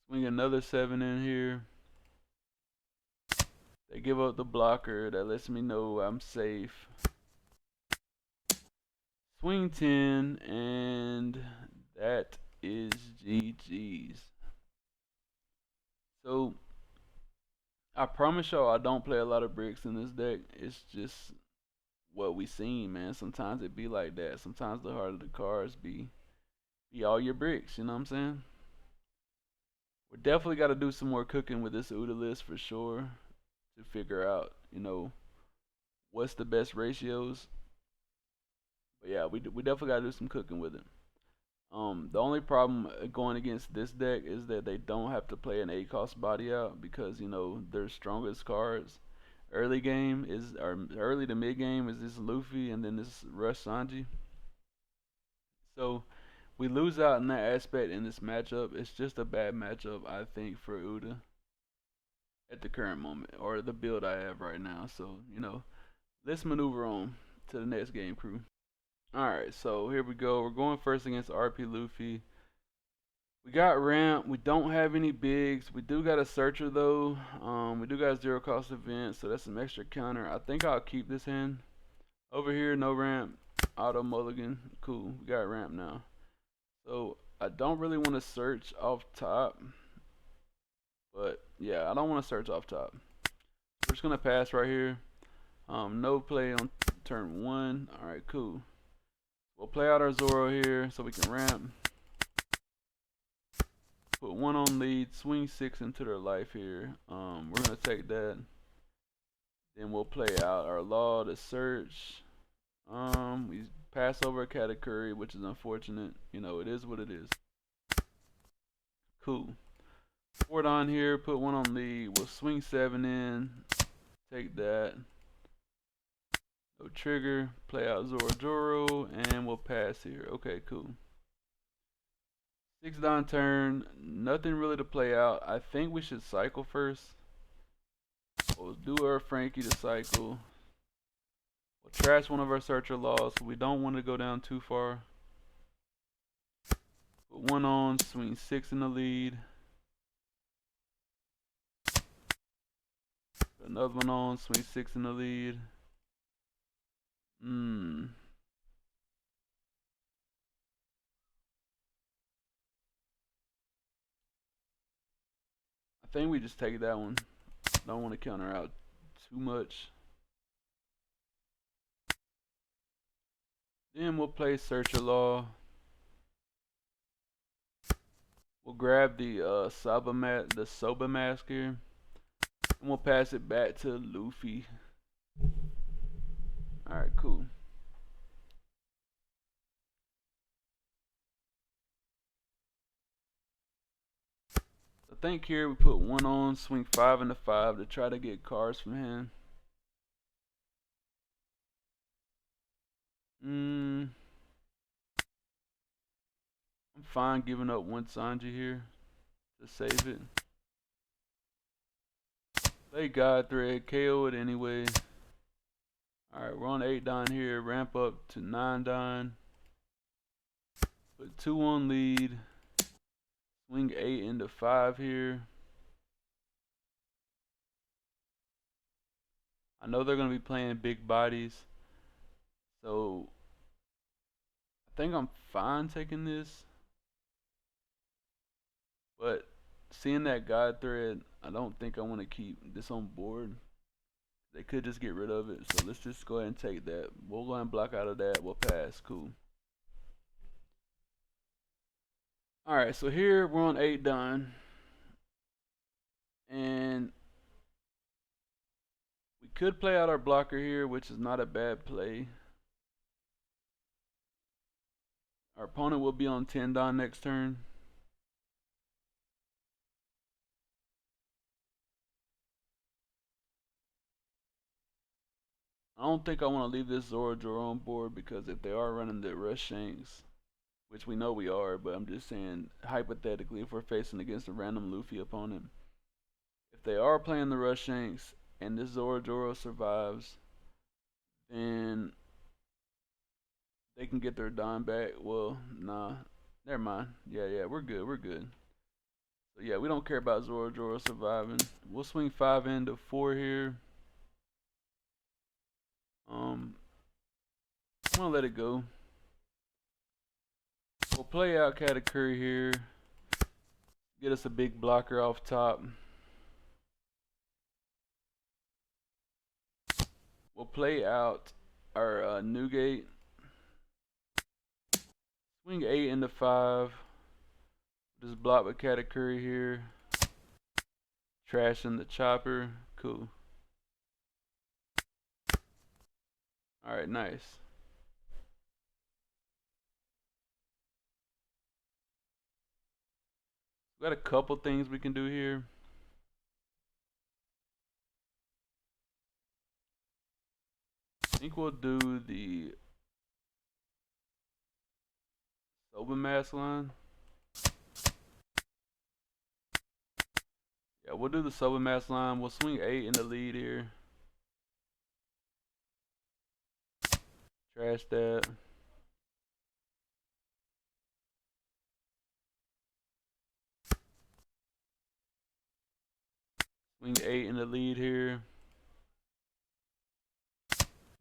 Swing another 7 in here. They give up the blocker. That lets me know I'm safe. Swing 10, and that is GG's. So I promise y'all I don't play a lot of bricks in this deck. It's just what we seen, man. Sometimes it be like that. Sometimes the harder the cards be all your bricks, you know what I'm saying? We definitely gotta do some more cooking with this Uta list for sure to figure out, what's the best ratios. But yeah, we definitely gotta do some cooking with it. The only problem going against this deck is that they don't have to play an 8 cost body out because their strongest cards early game is or early to mid game is this Luffy and then this Rush Sanji. So we lose out in that aspect in this matchup. It's just a bad matchup I think for Uta at the current moment or the build I have right now. So let's maneuver on to the next game, crew. Alright, so here we go. We're going first against Rp Luffy. We got ramp. We don't have any bigs. We do got a searcher though. We do got a zero cost event, so that's some extra counter. I think I'll keep this hand. Over here, no ramp. Auto mulligan. Cool. We got ramp now. So I don't really want to search off top. But yeah, I don't want to search off top. We're just gonna pass right here. No play on turn 1. Alright, cool. We'll play out our Zoro here so we can ramp. Put 1 on lead, swing 6 into their life here. We're gonna take that. Then we'll play out our law to search. We pass over a Katakuri, which is unfortunate. It is what it is. Cool. 4 on here, put 1 on lead. We'll swing 7 in. Take that. No trigger. Play out Zoro, and we'll pass here. Okay, cool. 6 down turn, nothing really to play out. I think we should cycle first. We'll do our Frankie to cycle. We'll trash one of our searcher laws, so we don't want to go down too far. Put 1 on, swing 6 in the lead. Put another 1 on, swing 6 in the lead. I think we just take that one. Don't want to counter out too much. Then we'll play Searcher Law. We'll grab the Soba mask here. And we'll pass it back to Luffy. Alright, cool. I think here we put 1 on, swing 5 into 5 to try to get cards from him. I'm fine giving up 1 Sanji here to save it. Play God Thread, KO it anyway. Alright, we're on 8 down here, ramp up to 9 down. Put 2 on lead. Swing 8 into 5 here. I know they're going to be playing big bodies. So I think I'm fine taking this. But seeing that God Thread, I don't think I want to keep this on board. They could just get rid of it. So let's just go ahead and take that. We'll go ahead and block out of that. We'll pass. Cool. Alright, so here we're on 8 done. And we could play out our blocker here, which is not a bad play. Our opponent will be on 10 down next turn. I don't think I want to leave this Zoro on board because if they are running the Rush Shanks, which we know we are, but I'm just saying hypothetically if we're facing against a random Luffy opponent, if they are playing the Rush Shanks and this Zoro survives, then they can get their dime back. Well, nah, never mind. Yeah, we're good. So yeah, we don't care about Zoro surviving. We'll swing 5 into 4 here. I'm gonna let it go. We'll play out Katakuri here. Get us a big blocker off top. We'll play out our Newgate. Swing 8 into 5. Just block with Katakuri here. Trash in the chopper. Cool. Alright, nice. We got a couple things we can do here. I think we'll do the Soba Mask line. Yeah, we'll do the Soba Mask line. We'll swing 8 in the lead here. Trash that. Swing 8 in the lead here.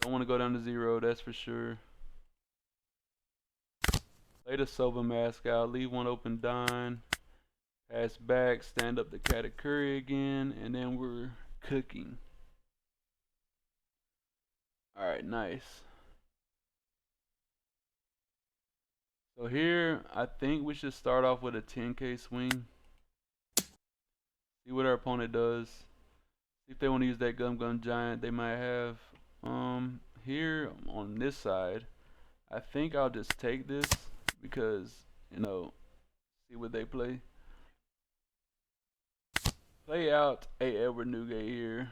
Don't want to go down to 0, that's for sure. Play the Soba Mask out. Leave one open dime. Pass back. Stand up the Katakuri again. And then we're cooking. Alright, nice. So here, I think we should start off with a 10k swing. See what our opponent does. See if they want to use that Gum Giant they might have. Here on this side, I think I'll just take this because, you know, see what they play. Play out a Edward Newgate here.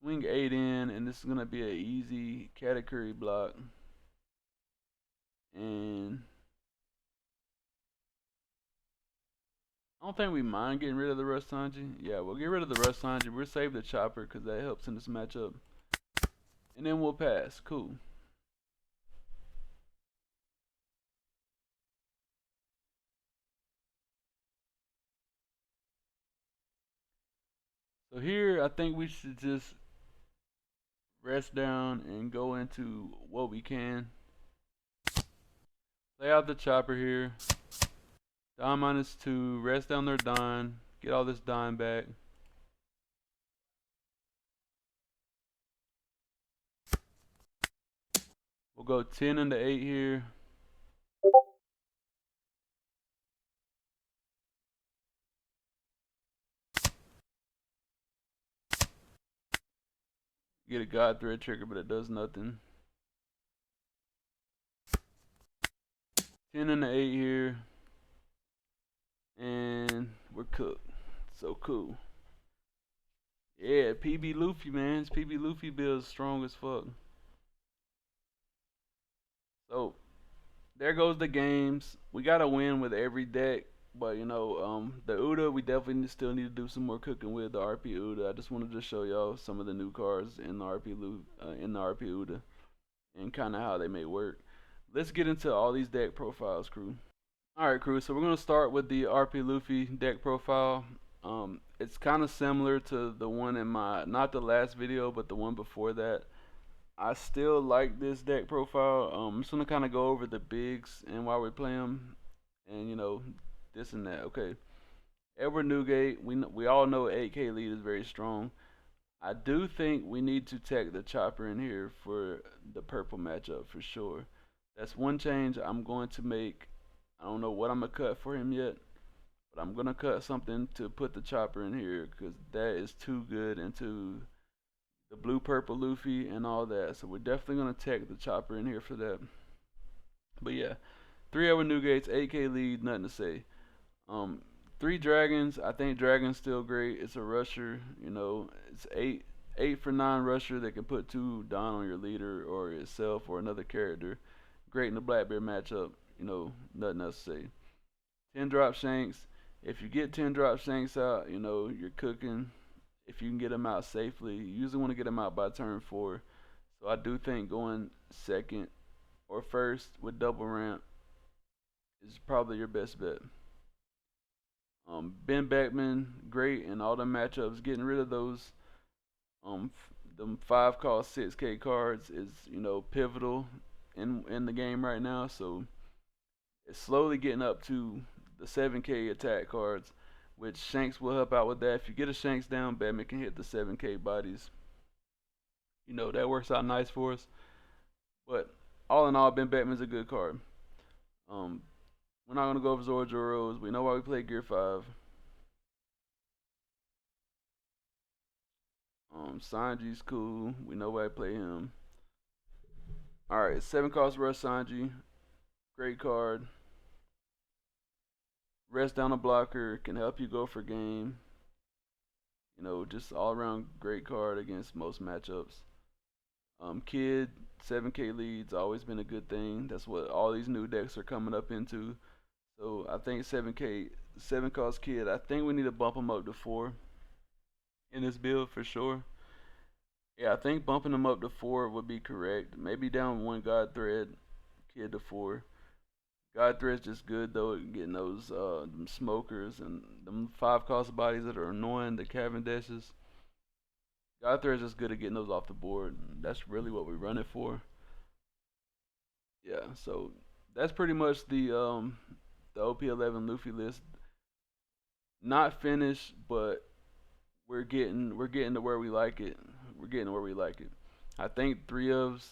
Swing 8 in, and this is going to be an easy Katakuri block. And I don't think we mind getting rid of the Rush Sanji. Yeah, we'll get rid of the Rush Sanji. We'll save the chopper because that helps in this matchup. And then we'll pass. Cool. So here, I think we should just rest down and go into what we can. Play out the chopper here. Dime -2. Rest down their dime. Get all this dime back. We'll go 10 into 8 here. Get a God Thread trigger, but it does nothing. 10 into 8 here. And we're cooked. So cool. Yeah, PB Luffy, man. This PB Luffy build's strong as fuck. So there goes the games. We gotta win with every deck, but you know, the Uta we definitely still need to do some more cooking with the Rp Uta. I just wanted to show y'all some of the new cards in the Rp Uta and kind of how they may work. Let's get into all these deck profiles, crew. Alright, crew, so we're going to start with the Rp Luffy deck profile. It's kind of similar to the one in my, not the last video, but the one before that. I still like this deck profile. I'm just going to kind of go over the bigs and why we play them, and you know, this and that. Okay, Edward Newgate, we all know 8k lead is very strong. I do think we need to tech the chopper in here for the purple matchup for sure. That's one change I'm going to make. I don't know what I'm going to cut for him yet, but I'm going to cut something to put the chopper in here because that is too good into the blue purple Luffy and all that. So we're definitely going to tech the chopper in here for that. But yeah, 3 Edward Newgates, 8k lead, nothing to say. 3 dragons, I think dragon's still great. It's a rusher, you know, it's 8 for 9 rusher that can put 2 down on your leader or itself or another character. Great in the Blackbeard matchup, you know, nothing else to say. 10 drop Shanks. If you get 10 drop Shanks out, you know, you're cooking. If you can get them out safely, you usually want to get them out by turn 4. So I do think going second or first with double ramp is probably your best bet. Ben Beckman, great in all the matchups. Getting rid of those them 5 cost 6k cards is, you know, pivotal in the game right now. So it's slowly getting up to the 7k attack cards, which Shanks will help out with that. If you get a Shanks down, Batman can hit the 7k bodies. That works out nice for us. But all in all, Ben Batman's a good card. Um, we're not gonna go over Zora Joros. We know why we play Gear 5. Sanji's cool. We know why I play him. Alright, 7 cost Rush Sanji. Great card. Rest down a blocker. Can help you go for game. Just all around great card against most matchups. Kid, 7K leads, always been a good thing. That's what all these new decks are coming up into. So I think 7K, 7 cost Kid, I think we need to bump him up to 4 in this build for sure. Yeah, I think bumping him up to 4 would be correct. Maybe down 1 God Thread, Kid to 4. God Thread's just good though, getting those them smokers and them 5 cost bodies that are annoying, the Cavendishes. God Thread's just good at getting those off the board. That's really what we run it for. Yeah, so that's pretty much the Op11 Luffy list. Not finished, but we're getting to where we like it. We're getting to where we like it. I think three ofs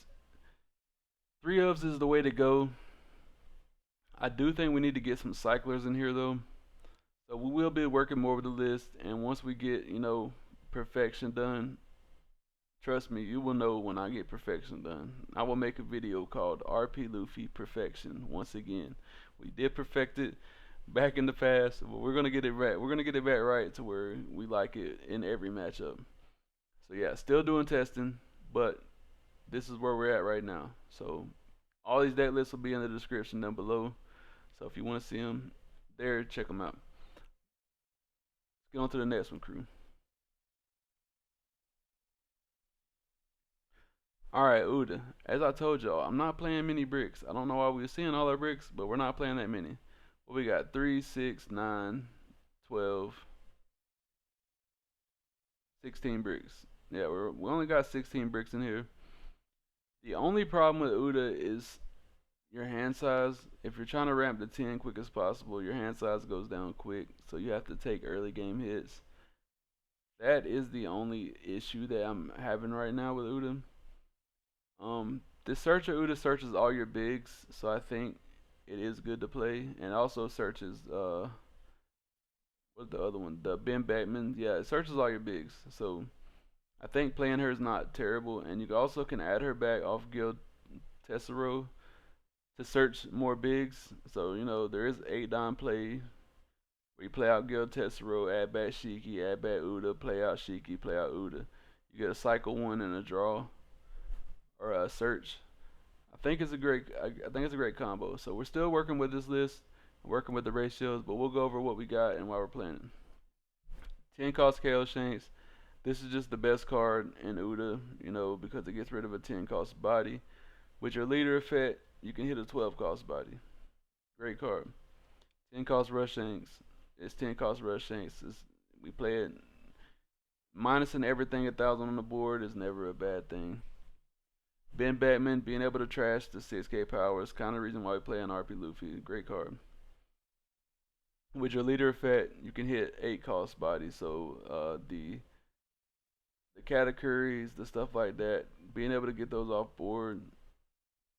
is the way to go. I do think we need to get some cyclers in here though. So we will be working more with the list, and once we get perfection done, trust me, you will know when I get perfection done. I will make a video called Rp Luffy Perfection. Once again, we did perfect it back in the past, but we're gonna get it right. We're gonna get it back right to where we like it in every matchup. So yeah, still doing testing, but this is where we're at right now. So all these deck lists will be in the description down below. So if you want to see them there, check them out. Let's get on to the next one, crew. Alright, Uta. As I told y'all, I'm not playing many bricks. I don't know why we were seeing all our bricks, but we're not playing that many. What we got? 3, 6, 9, 12, 16 bricks. Yeah, we only got 16 bricks in here. The only problem with Uta is your hand size. If you're trying to ramp to 10 quick as possible, your hand size goes down quick, so you have to take early game hits. That is the only issue that I'm having right now with Uta. The searcher Uta searches all your bigs, so I think it is good to play, and also searches what's the other one? The Ben Batman. Yeah, it searches all your bigs, so I think playing her is not terrible, and you also can add her back off Guild Tessero to search more bigs. So there is 8-dime play where you play out Guild Tessero, add back Shiki, add back Uta, play out Shiki, play out Uta. You get a cycle 1 and a draw or a search. I think it's a great combo. So we're still working with this list, working with the ratios, but we'll go over what we got and why we're playing it. 10 cost KO Shanks. This is just the best card in Uta, because it gets rid of a 10 cost body. With your leader effect, you can hit a 12 cost body. Great card. 10 cost Rush Shanks. It's 10 cost Rush Shanks. We play it minusing everything 1,000 on the board is never a bad thing. Ben Batman being able to trash the 6K power is kind of the reason why we play an Rp Luffy. Great card. With your leader effect, you can hit 8 cost bodies. So the categories, the stuff like that, being able to get those off board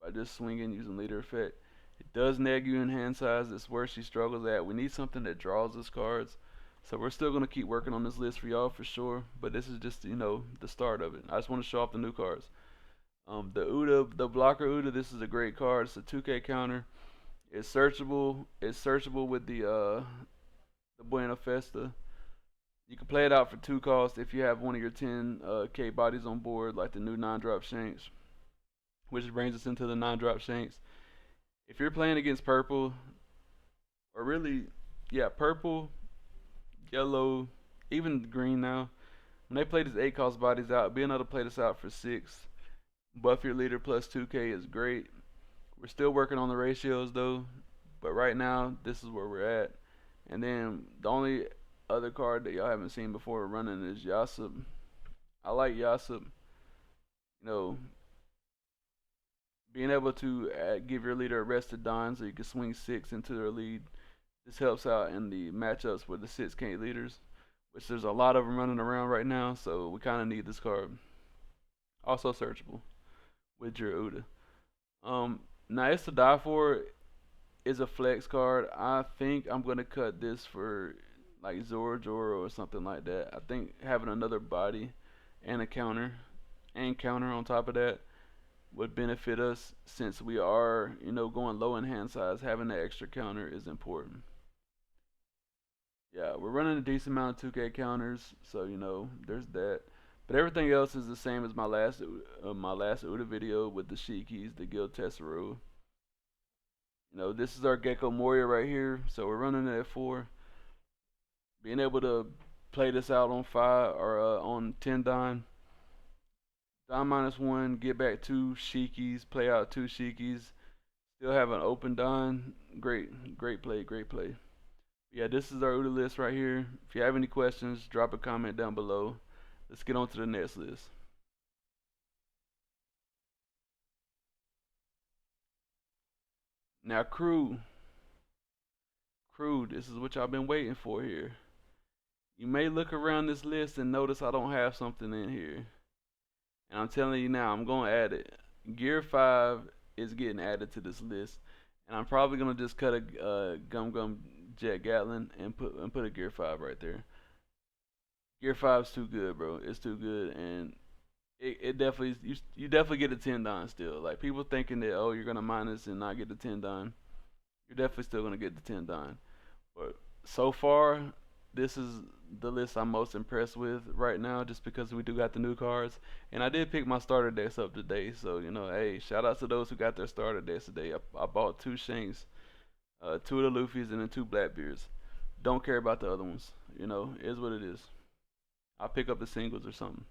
by just swinging using leader effect. It does neg you in hand size. It's where she struggles at. We need something that draws us cards. So we're still gonna keep working on this list for y'all for sure. But this is just the start of it. I just want to show off the new cards. The blocker Uta. This is a great card. It's a 2K counter. It's searchable. It's searchable with the Buena Festa. You can play it out for 2 costs if you have one of your 10K bodies on board, like the new 9-drop Shanks. Which brings us into the 9-drop Shanks. If you're playing against purple, or really, yeah, purple, yellow, even green now, when they play these 8 cost bodies out, being able to play this out for 6, buff your leader plus 2K is great. We're still working on the ratios though, but right now, this is where we're at. And then the only other card that y'all haven't seen before running is Yasub. I like Yasub. Being able to give your leader a rested Don so you can swing 6 into their lead. This helps out in the matchups with the 6K leaders, which there's a lot of them running around right now, so we kind of need this card. Also searchable with your Uta. Now it's to die for is a flex card. I think I'm gonna cut this for like Zora Jora or something like that. I think having another body and a counter on top of that would benefit us since we are, going low in hand size. Having that extra counter is important. Yeah, we're running a decent amount of 2K counters, so there's that. But everything else is the same as my last Uda video with the Shikis, the Guild Tessero. This is our Gecko Moria right here, so we're running it at 4. Being able to play this out on 5 or on 10 Don. Don -1, get back 2 Shikis, play out 2 Shikis, still have an open Don. Great play, great play. Yeah, this is our Uda list right here. If you have any questions, drop a comment down below. Let's get on to the next list. Now, crew, this is what y'all been waiting for here. You may look around this list and notice I don't have something in here. And I'm telling you now, I'm going to add it. Gear 5 is getting added to this list. And I'm probably going to just cut a Gum Gum Jet Gatlin and put a Gear 5 right there. Gear 5 is too good, bro. It's too good. And it definitely, you definitely get a 10 Don still. Like, people thinking that, oh, you're going to minus and not get the 10 Don. You're definitely still going to get the 10 Don. But so far, this is the list I'm most impressed with right now, just because we do got the new cards. And I did pick my starter decks up today, so hey, shout out to those who got their starter decks today. I bought 2 Shanks, 2 of the Luffys, and then 2 Blackbeards. Don't care about the other ones. It is what it is. I'll pick up the singles or something.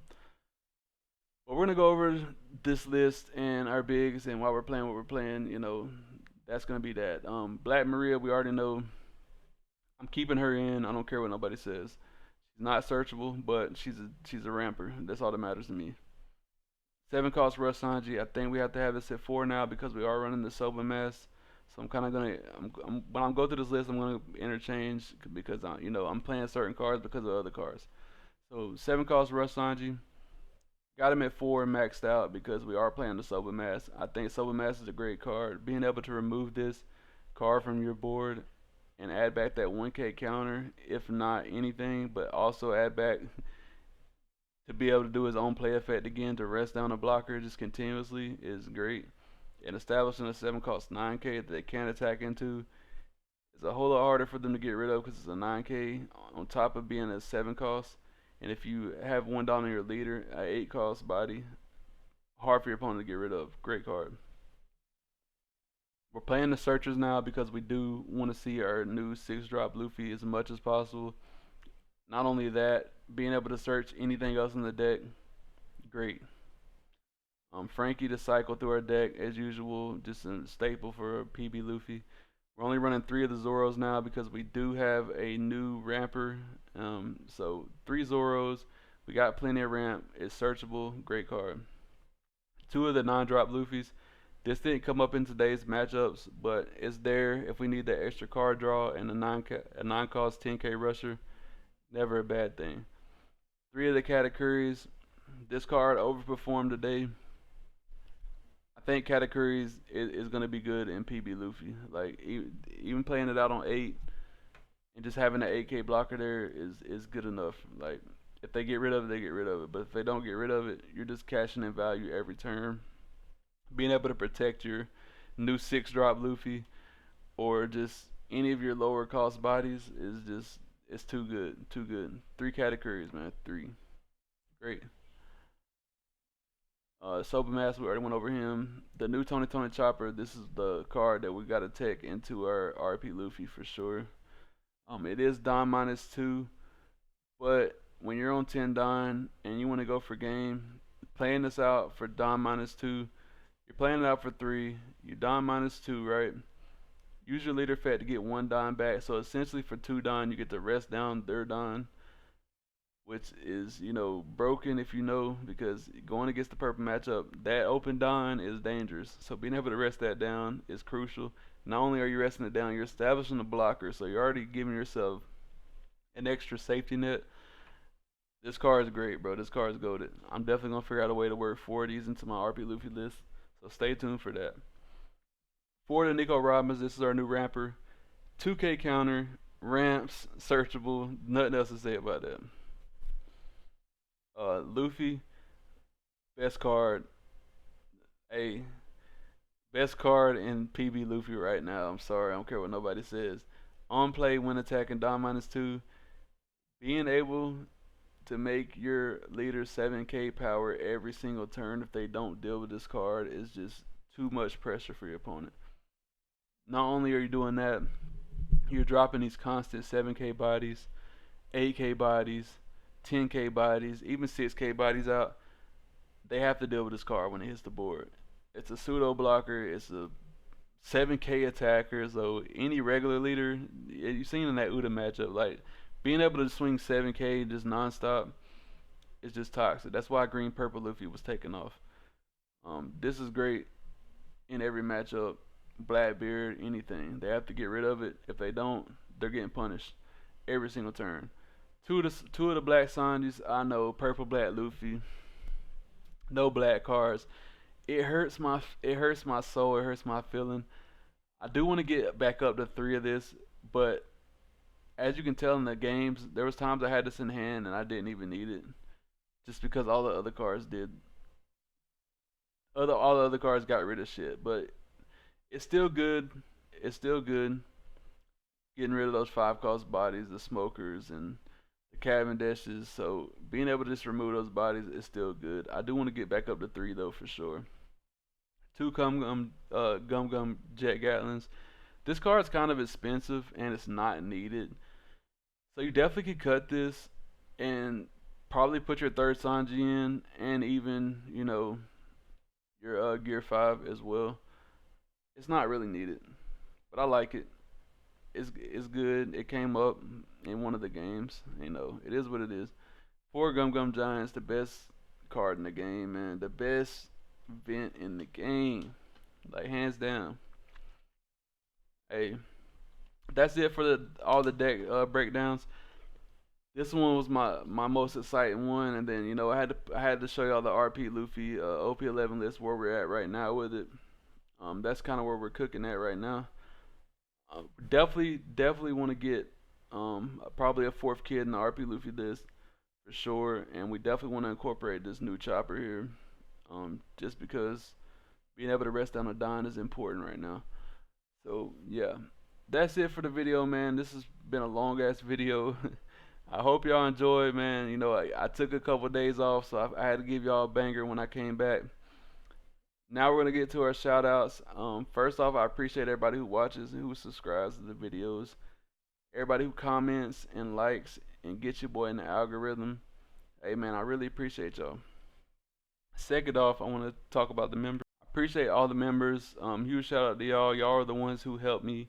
But we're gonna go over this list and our bigs, and while we're playing what we're playing, that's gonna be that. Black Maria, we already know. I'm keeping her in. I don't care what nobody says. She's not searchable, but she's a ramper. That's all that matters to me. 7 cost Rush Sanji. I think we have to have this at 4 now because we are running the Soba Mass. So I'm kind of gonna, when I'm going through this list, I'm gonna interchange because I'm playing certain cards because of other cards. So 7 cost Rush Sanji. Got him at 4 maxed out because we are playing the Soba Mass. I think Soba Mass is a great card. Being able to remove this card from your board and add back that 1K counter, if not anything, but also add back to be able to do his own play effect again to rest down a blocker just continuously is great. And establishing a 7 cost 9K that they can attack into is a whole lot harder for them to get rid of because it's a 9K on top of being a 7 cost. And if you have one down on your leader, an 8 cost body, hard for your opponent to get rid of. Great card. We're playing the searchers now because we do want to see our new 6-drop Luffy as much as possible. Not only that, being able to search anything else in the deck, great. Frankie to cycle through our deck as usual, just a staple for PB Luffy. We're only running 3 of the Zoros now because we do have a new ramper. So 3 Zoros, we got plenty of ramp. It's searchable, great card. 2 of the non-drop Luffys. This didn't come up in today's matchups, but it's there if we need that extra card draw and a 9 cost 10K rusher. Never a bad thing. 3 of the Katakuris. This card overperformed today. I think Katakuris is going to be good in PB Luffy. Like, even playing it out on 8 and just having an 8K blocker there is good enough. Like, if they get rid of it, they get rid of it. But if they don't get rid of it, you're just cashing in value every turn. Being able to protect your new 6-drop Luffy or just any of your lower cost bodies is just, it's too good. 3 Katakuris, man. 3. Great. Soba Mask, we already went over him. The new Tony Chopper, this is the card that we got to take into our Rp Luffy for sure. It is Don -2, but when you're on 10 Don and you want to go for game, playing this out for Don -2, you're playing it out for 3, you Don -2, right? Use your leader effect to get 1 Don back, so essentially for 2 Don, you get to rest down their Don, which is, broken if you know, because going against the purple matchup, that open Don is dangerous. So being able to rest that down is crucial. Not only are you resting it down, you're establishing a blocker, so you're already giving yourself an extra safety net This card is great, bro. This card is goated. I'm definitely gonna figure out a way to work 4 of these into my RP Luffy list. So stay tuned for that. For the Nico Robbins, this is our new ramper. 2K counter, ramps, searchable. Nothing else to say about that. Luffy, best card. Hey, best card in PB Luffy right now. I'm sorry, I don't care what nobody says. On play when attacking Dom -2. Being able to make your leader 7k power every single turn if they don't deal with this card is just too much pressure for your opponent. Not only are you doing that, you're dropping these constant 7k bodies, 8k bodies, 10k bodies, even 6k bodies out. They have to deal with this card when it hits the board. It's a pseudo blocker, it's a 7k attacker, so any regular leader, you've seen in that Uta matchup, like being able to swing 7k just non-stop is just toxic. That's why green purple Luffy was taken off. This is great in every matchup. Blackbeard, anything. They have to get rid of it. If they don't, they're getting punished every single turn. Two of the black Sanjis, I know, purple black Luffy. No black cards. It hurts my soul. It hurts my feeling. I do want to get back up to 3 of this, but as you can tell in the games, there was times I had this in hand and I didn't even need it, just because all the other cards did. All the other cards got rid of shit, but it's still good. It's still good. Getting rid of those 5-cost bodies, the smokers and the Cavendishes. So being able to just remove those bodies is still good. I do want to get back up to 3 though for sure. 2 Gum Gum Jet Gatlins. This card's kind of expensive and it's not needed. So you definitely could cut this and probably put your 3rd Sanji in, and even, you know, your Gear 5 as well. It's not really needed, but I like it. It's good. It came up in one of the games. You know, it is what it is. 4 Gum Gum Giants, the best card in the game, man. The best event in the game, like hands down. Hey, that's it for all the deck breakdowns. This one was my most exciting one, and then, you know, I had to show y'all the RP Luffy Op11 list where we're at right now with it. That's kind of where we're cooking at right now. Definitely want to get probably a 4th kid in the RP Luffy list for sure, and we definitely want to incorporate this new chopper here, just because being able to rest down a Don is important right now. So yeah, that's it for the video, man. This has been a long ass video. I hope y'all enjoyed, man. You know, I took a couple days off, so I had to give y'all a banger when I came back. Now we're gonna get to our shout outs. First off, I appreciate everybody who watches and who subscribes to the videos, everybody who comments and likes and gets your boy in the algorithm. Hey man, I really appreciate y'all. Second off, I want to talk about the members. I appreciate all the members. Huge shout out to y'all. Y'all are the ones who helped me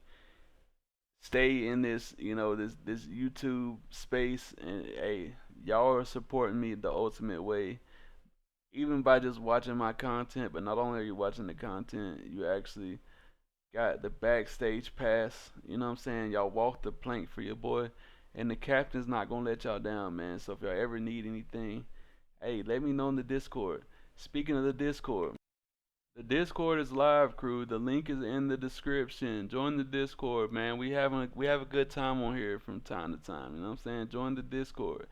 stay in this, you know, this YouTube space, and hey, y'all are supporting me the ultimate way, even by just watching my content. But not only are you watching the content, you actually got the backstage pass. You know what I'm saying? Y'all walk the plank for your boy, and the captain's not gonna let y'all down, man. So if y'all ever need anything, hey, let me know in the Discord. Speaking of the Discord is live, crew. The link is in the description. Join the Discord, man. We have a good time on here from time to time. You know what I'm saying? Join the Discord.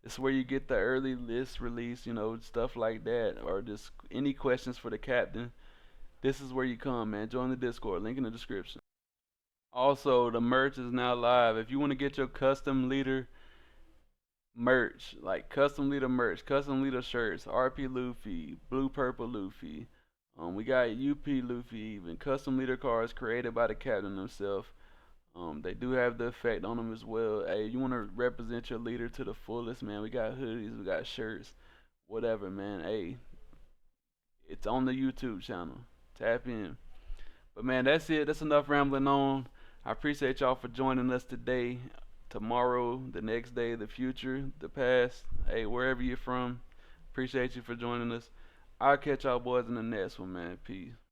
This is where you get the early list release, you know, stuff like that, or just any questions for the captain. This is where you come, man. Join the Discord. Link in the description. Also, the merch is now live. If you want to get your custom leader merch, like custom leader merch, custom leader shirts, RP Luffy, blue purple Luffy. We got UP Luffy, even custom leader cards created by the captain himself. They do have the effect on them as well. Hey, you want to represent your leader to the fullest, man? We got hoodies, we got shirts, whatever, man. Hey, it's on the YouTube channel. Tap in. But man, that's it. That's enough rambling on. I appreciate y'all for joining us today, tomorrow, the next day, the future, the past. Hey, wherever you're from, appreciate you for joining us. I'll catch y'all boys in the next one, man. Peace.